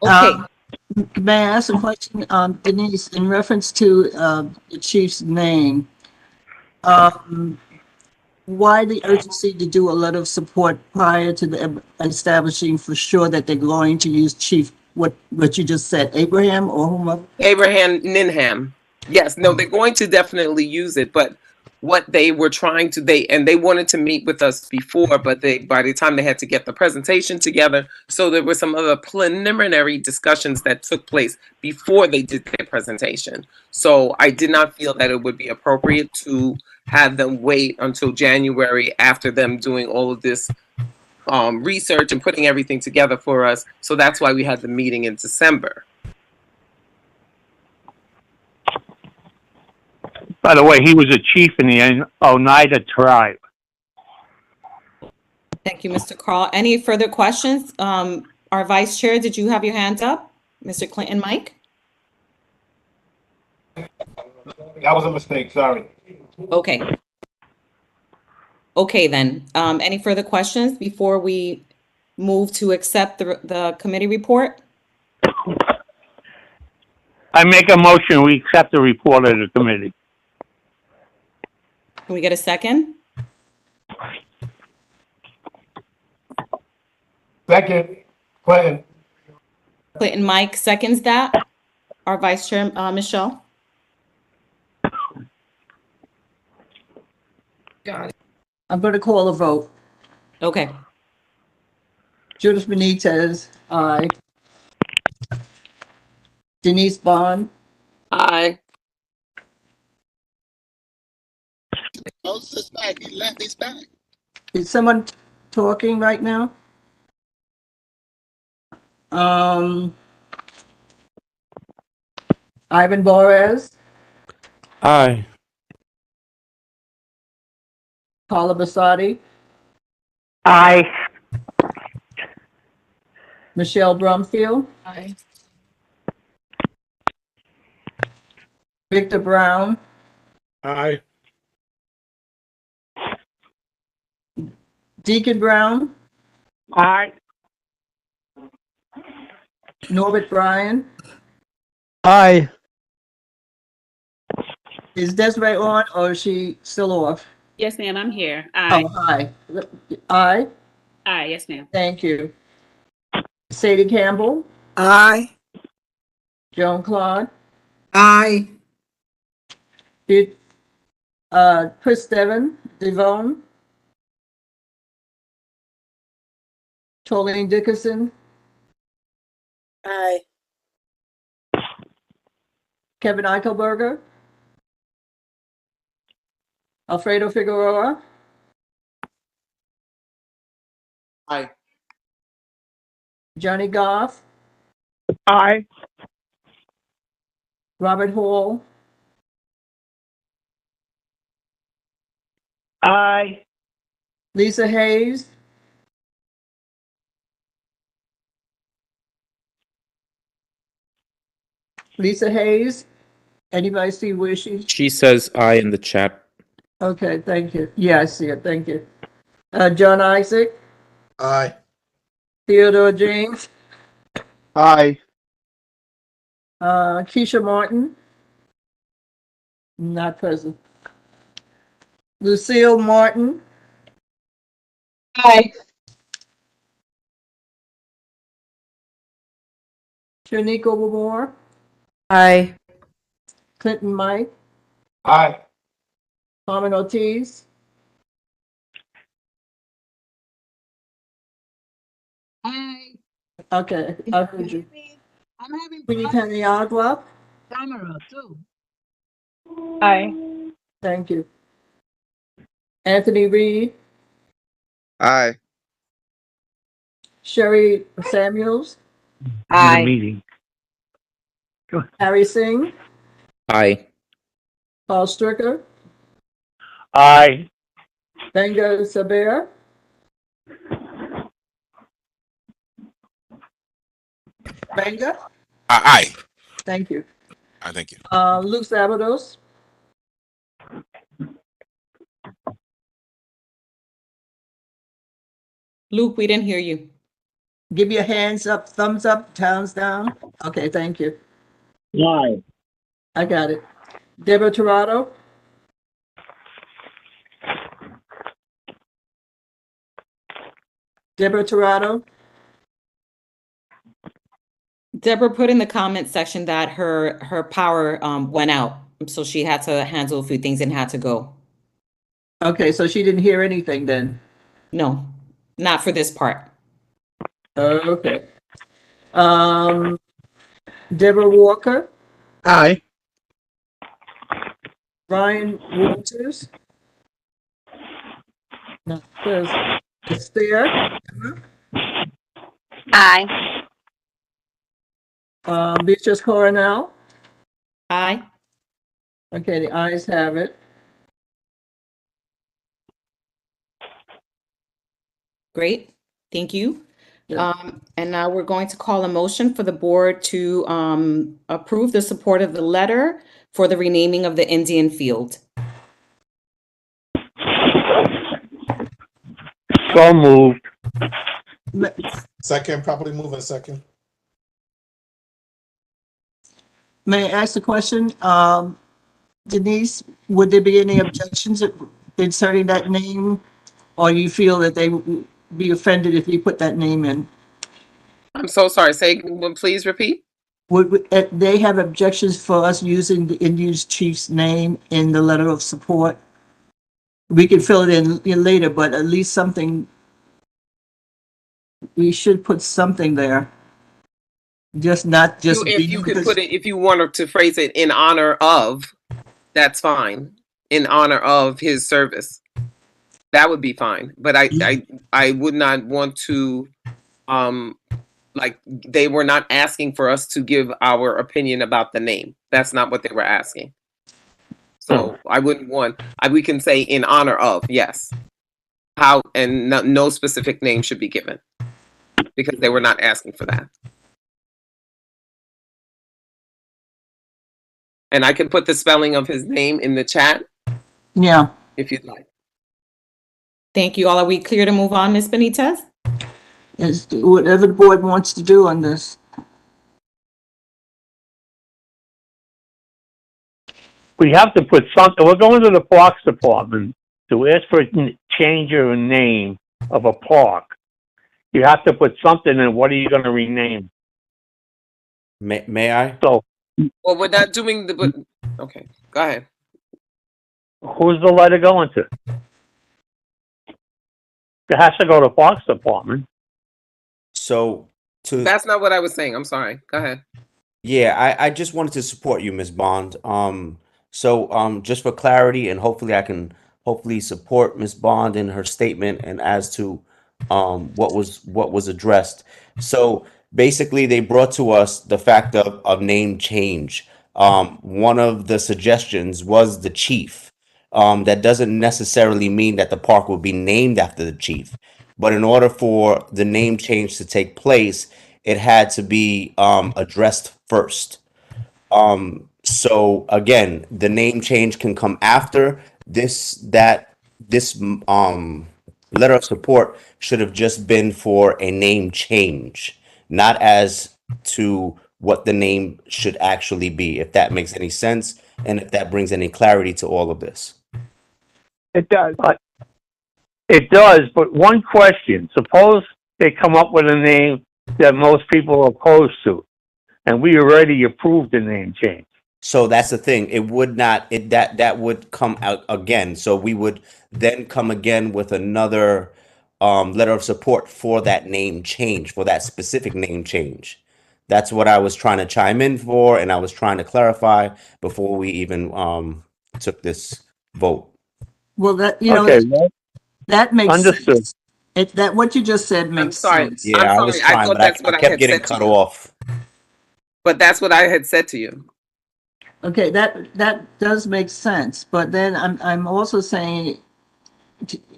Okay. May I ask a question, Denise, in reference to the chief's name? Why the urgency to do a letter of support prior to the establishing for sure that they're going to use Chief, what you just said, Abraham or whomever? Abraham Ninham. Yes, no, they're going to definitely use it, but what they were trying to, they wanted to meet with us before, but by the time they had to get the presentation together, so there were some other preliminary discussions that took place before they did their presentation. So I did not feel that it would be appropriate to have them wait until January after them doing all of this research and putting everything together for us. So that's why we had the meeting in December. By the way, he was a chief in the Oneida tribe. Thank you, Mr. Carl. Any further questions? Our vice chair, did you have your hands up? Mr. Clinton Mike? That was a mistake, sorry. Okay. Okay, then. Any further questions before we move to accept the committee report? I make a motion, we accept the report of the committee. Can we get a second? Second, Clinton. Clinton Mike seconds that. Our vice chair, Michelle? Got it. I'm going to call a vote. Okay. Judith Benitez, aye. Denise Bond, Aye. Moses back. He left. He's back. is someone talking right now? Ivan Borez, Aye. Paula Basadi, Aye. Michelle Brumfield, Aye. Victor Brown, Aye. Deacon Brown, Aye. Norbert Bryan. Aye. Is Desiree on or is she still off? Yes, ma'am, I'm here. Aye. Oh, hi. Aye. Aye, yes, ma'am. Thank you. Sadie Campbell. Aye. Joan Claude. Aye. Chris Devon. Tolene Dickerson. Aye. Kevin Eichelberger. Alfredo Figueroa. Aye. Johnny Goff. Aye. Robert Hall. Aye. Lisa Hayes. Lisa Hayes. Anybody see where She says aye in the chat. Okay, thank you. Yeah, I see it. Thank you. John Isaac. Aye. Theodore James. Aye. Keisha Martin. Not present. Lucille Martin. Aye. Shaniqua Moore. Aye. Clinton Mike. Aye. Carmen Ortiz. Aye. Okay, I heard you. I'm having Queenie Paniagua. camera too. Aye. Thank you. Anthony Reed. Aye. Sherry Samuels. In the meeting. Harry Singh. Aye. Paul Stricker. Aye. Benga Saber. Benga. Aye. Thank you. I thank you. Luke Sabados. Luke, we didn't hear you. Give your hands up, thumbs up, towns down. Okay, thank you. Aye. I got it. Deborah Torado. Deborah Torado. Deborah put in the comment section that her power went out, so she had to handle a few things and had to go. Okay, so she didn't hear anything then. No, not for this part. Okay. Deborah Walker. Aye. Ryan Walters. No, there's Esther. Aye. Beatrice Coronel. Aye. Okay, the ayes have it. Great, thank you. And now we're going to call a motion for the board to approve the support of the letter for the renaming of the Indian Field. So moved. Second, properly moving second. May I ask a question? Denise, would there be any objections inserting that name? Or you feel that they would be offended if you put that name in? I'm so sorry. Say, please repeat. Would they have objections for us using the Indian chief's name in the letter of support? We can fill it in later, but at least something, we should put something there. Just not just. If you could put it, if you wanted to phrase it in honor of, that's fine. In honor of his service, that would be fine. But I would not want to, like they were not asking for us to give our opinion about the name. That's not what they were asking. So I wouldn't want. We can say in honor of, yes. How and no specific name should be given because they were not asking for that. And I can put the spelling of his name in the chat. Yeah. If you'd like. Thank you all. Are we clear to move on, Ms. Benitez? Is whatever the board wants to do on this. we have to put something. We're going to the Parks Department to ask for a change of a name of a park. You have to put something in. What are you going to rename? May I? So, Well, we're not doing the. But, okay, go ahead. who's the letter going to? It has to go to Parks Department. So to That's not what I was saying. I'm sorry. Go ahead. Yeah, I just wanted to support you, Ms. Bond. Just for clarity, and hopefully I can hopefully support Ms. Bond in her statement and as to what was addressed. So basically, they brought to us the fact of name change. One of the suggestions was the chief. That doesn't necessarily mean that the park will be named after the chief, but in order for the name change to take place, it had to be addressed first. So again, the name change can come after this letter of support should have just been for a name change, not as to what the name should actually be, if that makes any sense and if that brings any clarity to all of this. It does. It does, but one question. Suppose they come up with a name that most people are opposed to, and we already approved the name change. So that's the thing. It would not, that would come out again. So we would then come again with another letter of support for that name change, for that specific name change. That's what I was trying to chime in for, and I was trying to clarify before we even took this vote. Well, that, Okay, that makes understood. sense. That what you just said I'm makes sorry. sense. Yeah, I'm I was sorry. I trying, thought but that's I what I kept had getting said to cut you. off. But that's what I had said to you. Okay, that does make sense. But then I'm also saying,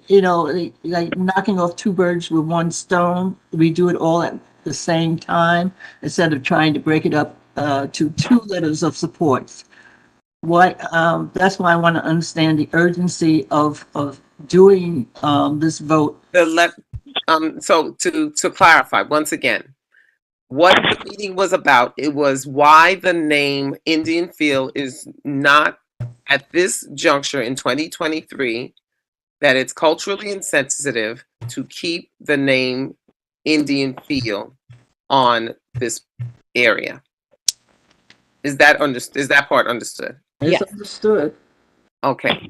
like knocking off two birds with one stone. We do it all at the same time instead of trying to break it up to two letters of support. Why? That's why I want to understand the urgency of doing this vote. So to clarify once again, what the meeting was about, it was why the name Indian Field is not at this juncture in 2023, that it's culturally insensitive to keep the name Indian Field on this area. Is that part understood? It's understood. Okay.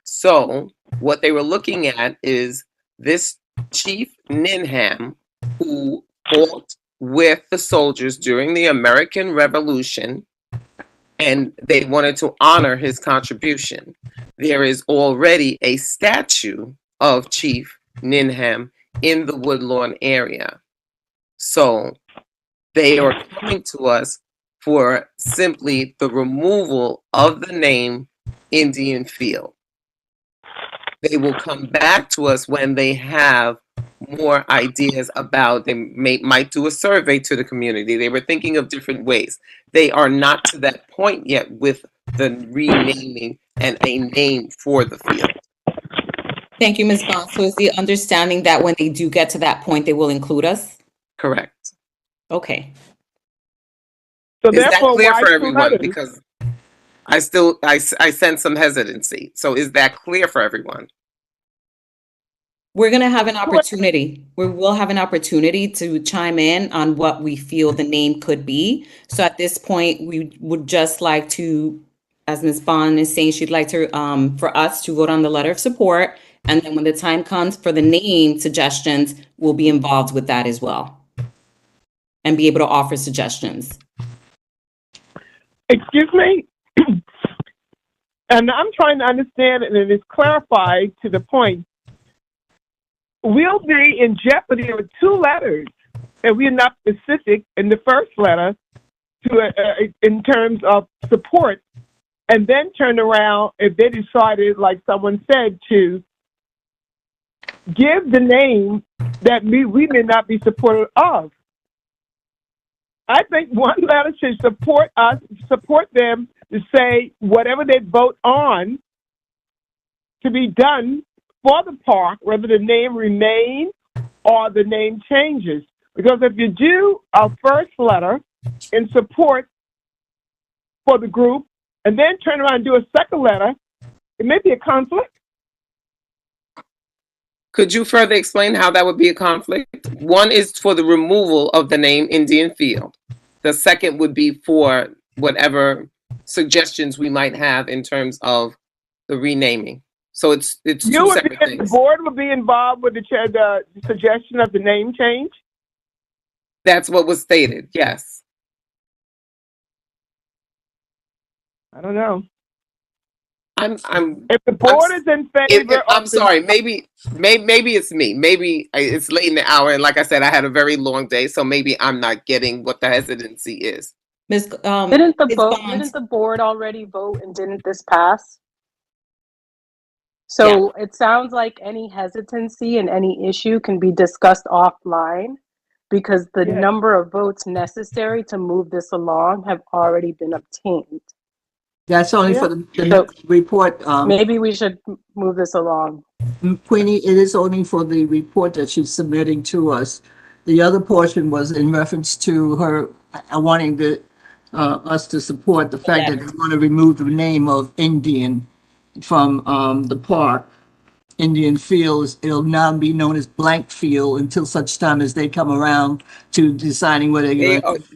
So what they were looking at is this Chief Ninham, who fought with the soldiers during the American Revolution, and they wanted to honor his contribution. There is already a statue of Chief Ninham in the Woodlawn area. So they are coming to us for simply the removal of the name Indian Field. They will come back to us when they have more ideas about, they might do a survey to the community. They were thinking of different ways. They are not to that point yet with the renaming and a name for the field. Thank you, Ms. Bond. So is the understanding that when they do get to that point, they will include us? Correct. Okay. So Is that therefore, clear why for two everyone? letters? Because I sense some hesitancy. So is that clear for everyone? We're going to have an opportunity. We will have an opportunity to chime in on what we feel the name could be. So at this point, we would just like to, as Ms. Bond is saying, she'd like to, for us to vote on the letter of support. And then when the time comes for the name suggestions, we'll be involved with that as well and be able to offer suggestions. Excuse me? And I'm trying to understand, and it is clarified to the point. We'll be in jeopardy with two letters, and we're not specific in the first letter in terms of support, and then turn around if they decided, like someone said, to give the name that we may not be supportive of. I think one letter should support us, support them to say whatever they vote on to be done for the park, whether the name remains or the name changes. Because if you do a first letter in support for the group, and then turn around and do a second letter, it may be a conflict. Could you further explain how that would be a conflict? One is for the removal of the name Indian Field. The second would be for whatever suggestions we might have in terms of the renaming. So it's two separate The things. board would be involved with the suggestion of the name change? That's what was stated, yes. I don't know. I'm if the board is in favor I'm sorry, maybe it's me. Maybe it's late in the hour, and like I said, I had a very long day, so maybe I'm not getting what the hesitancy is. Ms. Didn't the board already vote and didn't this pass? So it sounds like any hesitancy and any issue can be discussed offline because the number of votes necessary to move this along have already been obtained. That's only for the report. Maybe we should move this along. Queenie, it is only for the report that she's submitting to us. The other portion was in reference to her wanting us to support the fact that they want to remove the name of Indian from the park. Indian Fields, it'll now be known as Blank Field until such time as they come around to deciding whether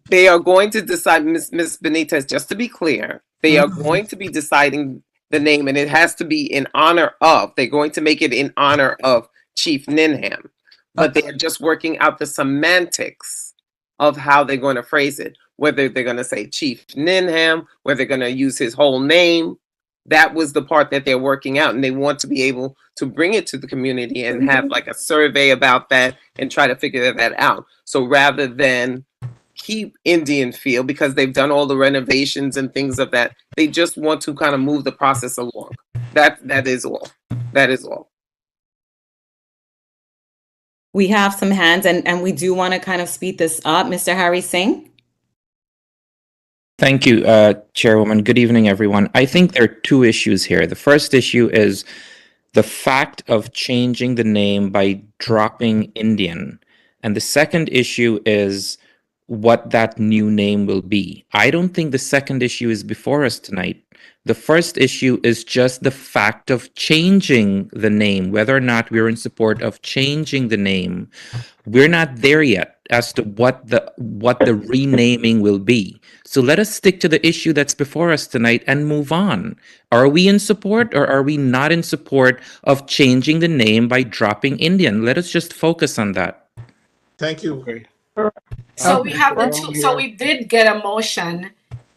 They are going to decide, Miss Benitez, just to be clear, they are going to be deciding the name, and it has to be in honor of, they're going to make it in honor of Chief Ninham, but they're just working out the semantics of how they're going to phrase it, whether they're going to say Chief Ninham, whether they're going to use his whole name. That was the part that they're working out, and they want to be able to bring it to the community and have like a survey about that and try to figure that out. So rather than keep Indian Field, because they've done all the renovations and things of that, they just want to kind of move the process along. That is all. That is all. We have some hands, and we do want to kind of speed this up. Mr. Harry Singh? Thank you, Chairwoman. Good evening, everyone. I think there are two issues here. The first issue is the fact of changing the name by dropping Indian. And the second issue is what that new name will be. I don't think the second issue is before us tonight. The first issue is just the fact of changing the name, whether or not we're in support of changing the name. We're not there yet as to what the renaming will be. So let us stick to the issue that's before us tonight and move on. Are we in support or are we not in support of changing the name by dropping Indian? Let us just focus on that. Thank you. So we have the two. So we did get a motion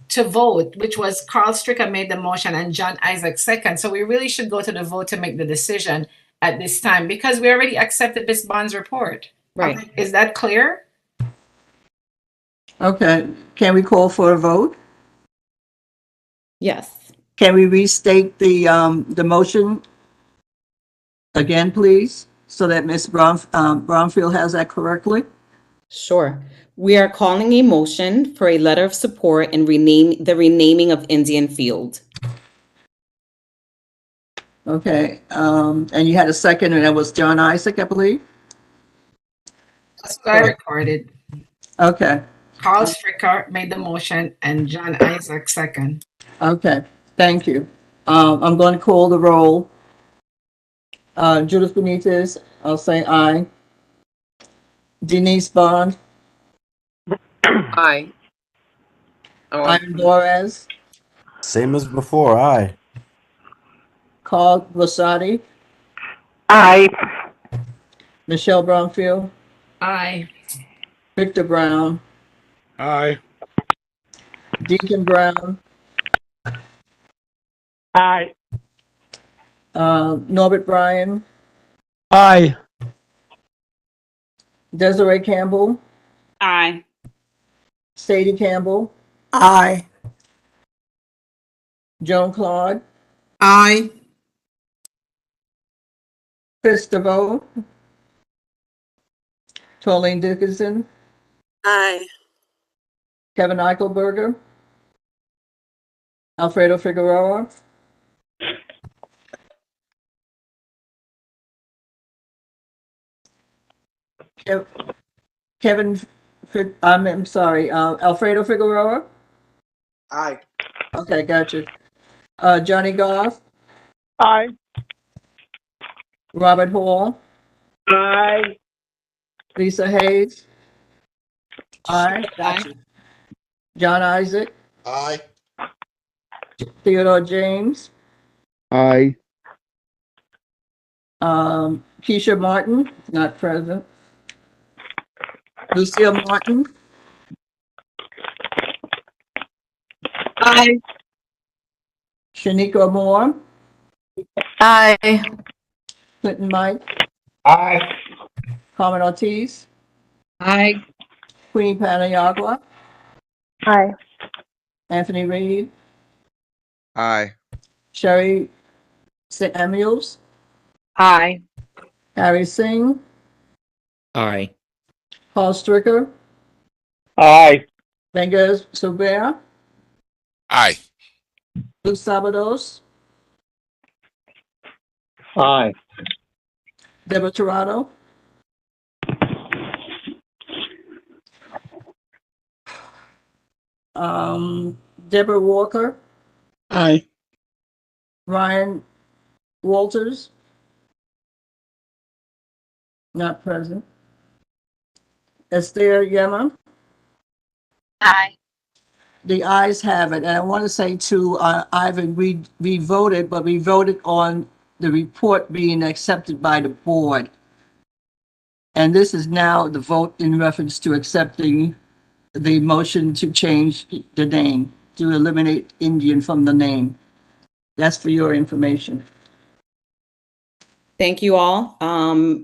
to vote, which was Carl Stricker made the motion and John Isaac second. So we really should go to the vote to make the decision at this time because we already accepted Ms. Bond's report. Right. Okay. Is that clear? Okay. Can we call for a vote? Yes. Can we restate the motion again, please, so that Ms. Brownfield has that correctly? Sure. We are calling a motion for a letter of support and the renaming of Indian Field. Okay. And you had a second, and that was John Isaac, I believe? That's what I recorded. Okay. Carl Stricker made the motion and John Isaac second. Okay. Thank you. I'm going to call the roll. Judith Benitez, I'll say aye. Denise Bond. Aye. Ivan Torres. Same as before, aye. Carl Vasati. Aye. Michelle Brownfield. Aye. Victor Brown. Aye. Deacon Brown. Aye. Norbert Bryan. Aye. Desiree Campbell. Aye. Sadie Campbell. Aye. Joan Claude. Aye. Chris DeVoe. Tolene Dickinson. Aye. Kevin Eichelberger. Alfredo Figueroa. I'm sorry, Alfredo Figueroa? Aye. Okay, gotcha. Johnny Goff, Aye. Robert Hall, Aye. Lisa Hayes, aye. Aye. John Isaac, Aye. Theodore James, Aye. Keisha Martin, not present. Lucille Martin, Aye. Shanika Moore, Aye. Clinton Mike, Aye. Carmen Ortiz, Aye. Queen Paniagua, Aye. Anthony Reed, Aye. Sherry Samuels, Aye. Harry Singh, Aye. Paul Stricker, Aye. Benga Sobera, Aye. Lou Sabados, Aye. Deborah Torado, Deborah Walker, Aye. Ryan Walters, not present. Esther Yema. Aye. The ayes have it. And I want to say to Ivan, we voted, but we voted on the report being accepted by the board. And this is now the vote in reference to accepting the motion to change the name, to eliminate Indian from the name. That's for your information. Thank you all.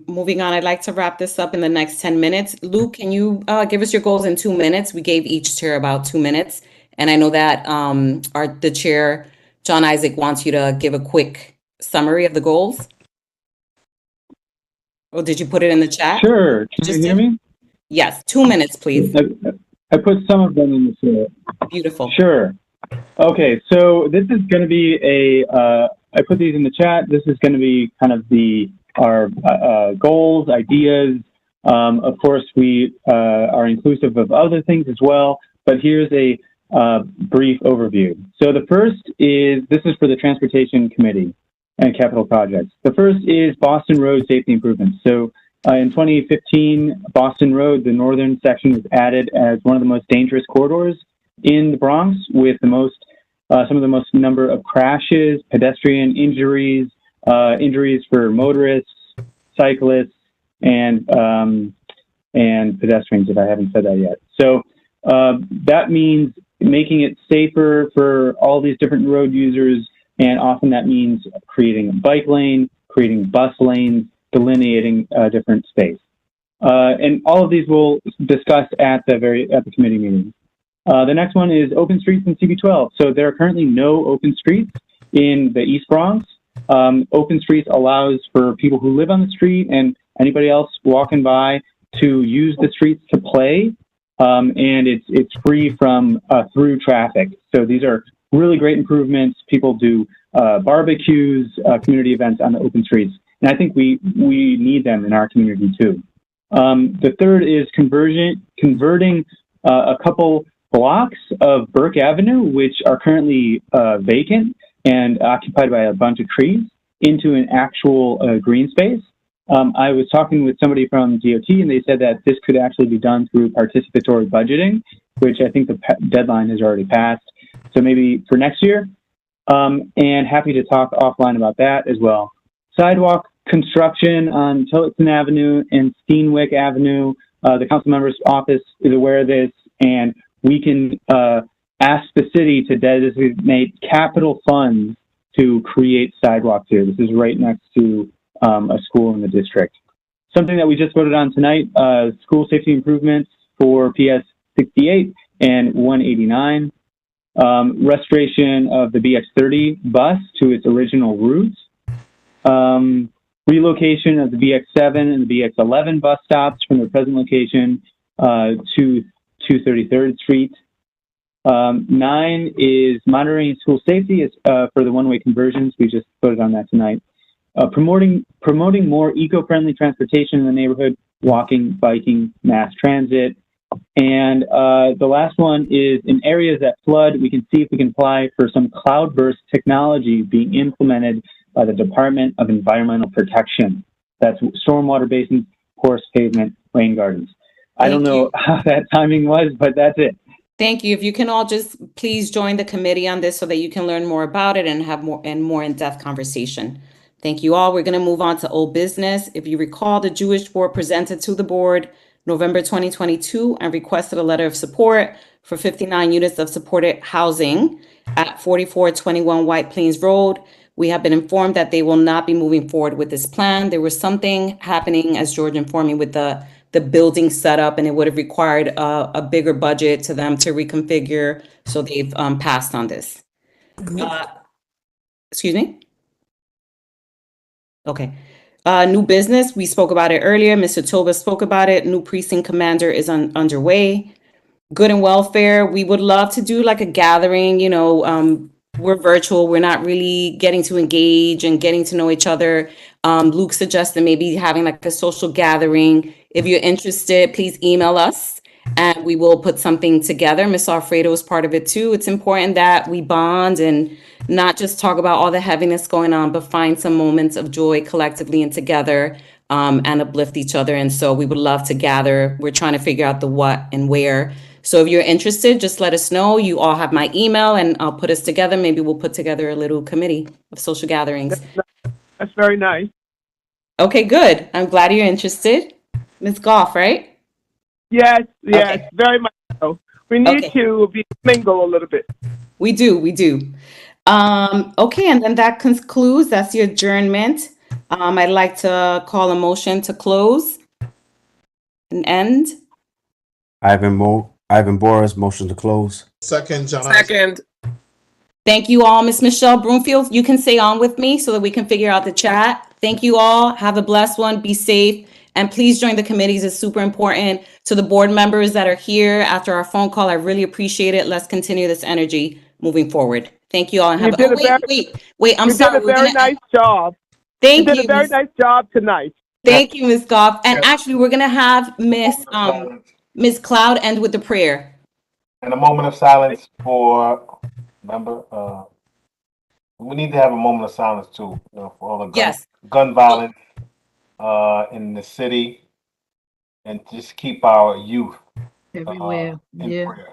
Moving on, I'd like to wrap this up in the next 10 minutes. Luke, can you give us your goals in 2 minutes? We gave each chair about 2 minutes. And I know that the chair, John Isaac, wants you to give a quick summary of the goals. Or did you put it in the chat? Sure. Can you hear me? Yes, 2 minutes, please. I put some of them in the chat. Beautiful. Sure. Okay, so this is going to be I put these in the chat. This is going to be kind of our goals, ideas. Of course, we are inclusive of other things as well, but here's a brief overview. So the first this is for the Transportation Committee and Capital Projects. The first is Boston Road safety improvements. So in 2015, Boston Road, the northern section, was added as one of the most dangerous corridors in the Bronx, with some of the most number of crashes, pedestrian injuries, injuries for motorists, cyclists, and pedestrians, if I haven't said that yet. So that means making it safer for all these different road users, and often that means creating a bike lane, creating bus lanes, delineating different space. And all of these we'll discuss at the committee meeting. The next one is open streets in CB12. So there are currently no open streets in the East Bronx. Open streets allows for people who live on the street and anybody else walking by to use the streets to play, and it's free from through traffic. So these are really great improvements. People do barbecues, community events on the open streets, and I think we need them in our community too. The third is converting a couple blocks of Burke Avenue, which are currently vacant and occupied by a bunch of trees, into an actual green space. I was talking with somebody from DOT, and they said that this could actually be done through participatory budgeting, which I think the deadline has already passed. So maybe for next year, and happy to talk offline about that as well. Sidewalk construction on Tillotson Avenue and Steenwick Avenue. The council member's office is aware of this, and we can ask the city to designate capital funds to create sidewalks here. This is right next to a school in the district. Something that we just voted on tonight, school safety improvements for PS 68 and 189. Restoration of the BX30 bus to its original routes. Relocation of the BX7 and the BX11 bus stops from their present location to 233rd Street. 9 is monitoring school safety for the one-way conversions. We just voted on that tonight. Promoting more eco-friendly transportation in the neighborhood, walking, biking, mass transit, And the last one is in areas that flood, we can see if we can apply for some cloudburst technology being implemented by the Department of Environmental Protection. That's stormwater basins, porous pavement, rain gardens. I don't know how that timing was, but that's it. Thank you. If you can all just please join the committee on this so that you can learn more about it and have more in-depth conversation. Thank you all. We're going to move on to old business. If you recall, the Jewish Board presented to the board November 2022 and requested a letter of support for 59 units of supported housing at 4421 White Plains Road. We have been informed that they will not be moving forward with this plan. There was something happening, as George informed me, with the building setup, and it would have required a bigger budget to them to reconfigure. So they've passed on this. Excuse me? Okay. New business, we spoke about it earlier. Mr. Toba spoke about it. New precinct commander is underway. Good and welfare, we would love to do like a gathering, you know, we're virtual, we're not really getting to engage and getting to know each other. Luke suggested maybe having like a social gathering. If you're interested, please email us and we will put something together. Ms. Alfredo is part of it too. It's important that we bond and not just talk about all the heaviness going on, but find some moments of joy collectively and together, and uplift each other. And so we would love to gather. We're trying to figure out the what and where. So if you're interested, just let us know. You all have my email and I'll put us together. Maybe we'll put together a little committee of social gatherings. That's very nice. Okay, good. I'm glad you're interested. Ms. Goff, right? Yes, Okay. very much so. We need to mingle a little bit. We do. Okay, and then that concludes, that's the adjournment. I'd like to call a motion to close and end. Ivan Boris, motion to close. Second, John. Second. Thank you all. Miss Michelle Broomfield, you can stay on with me so that we can figure out the chat. Thank you all. Have a blessed one. Be safe. And please join the committees. It's super important. To the board members that are here after our phone call, I really appreciate it. Let's continue this energy moving forward. Thank you all. And have wait. I'm sorry. You did a very nice job. Thank you. You did a very nice job tonight. Thank you, Ms. Goff. And actually, we're going to have Ms. Cloud end with the prayer. And a moment of silence for, remember, we need to have a moment of silence too, you know, for all the gun violence in the city, and just keep our youth everywhere in prayer.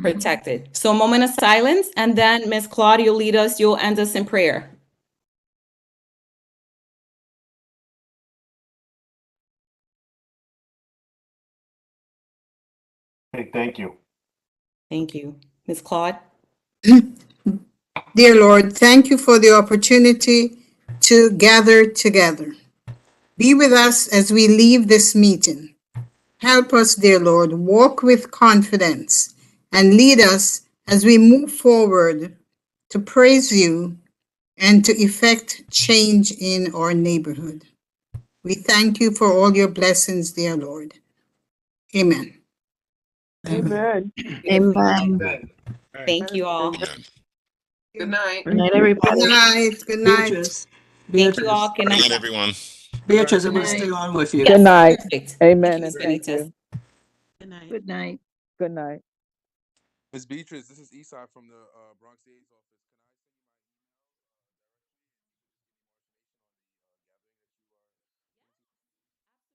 Protected. So a moment of silence, and then Ms. Claude, you'll end us in prayer. Okay, thank you. Thank you. Ms. Claude? Dear Lord, thank you for the opportunity to gather together. Be with us as we leave this meeting. Help us, dear Lord, walk with confidence and lead us as we move forward to praise you and to effect change in our neighborhood. We thank you for all your blessings, dear Lord. Amen. Amen. Amen. Thank you all. Good night. Good night, everybody. Good night. Good night. Thank you all. Good night. Good night, everyone. Beatrice, I'm going to stay on with you. Yes, Good night. perfect. Amen, Ms. and thank Benitez. you. Good night. Good night. Good night. Ms. Beatrice, this is Esai from the Bronx DA's office.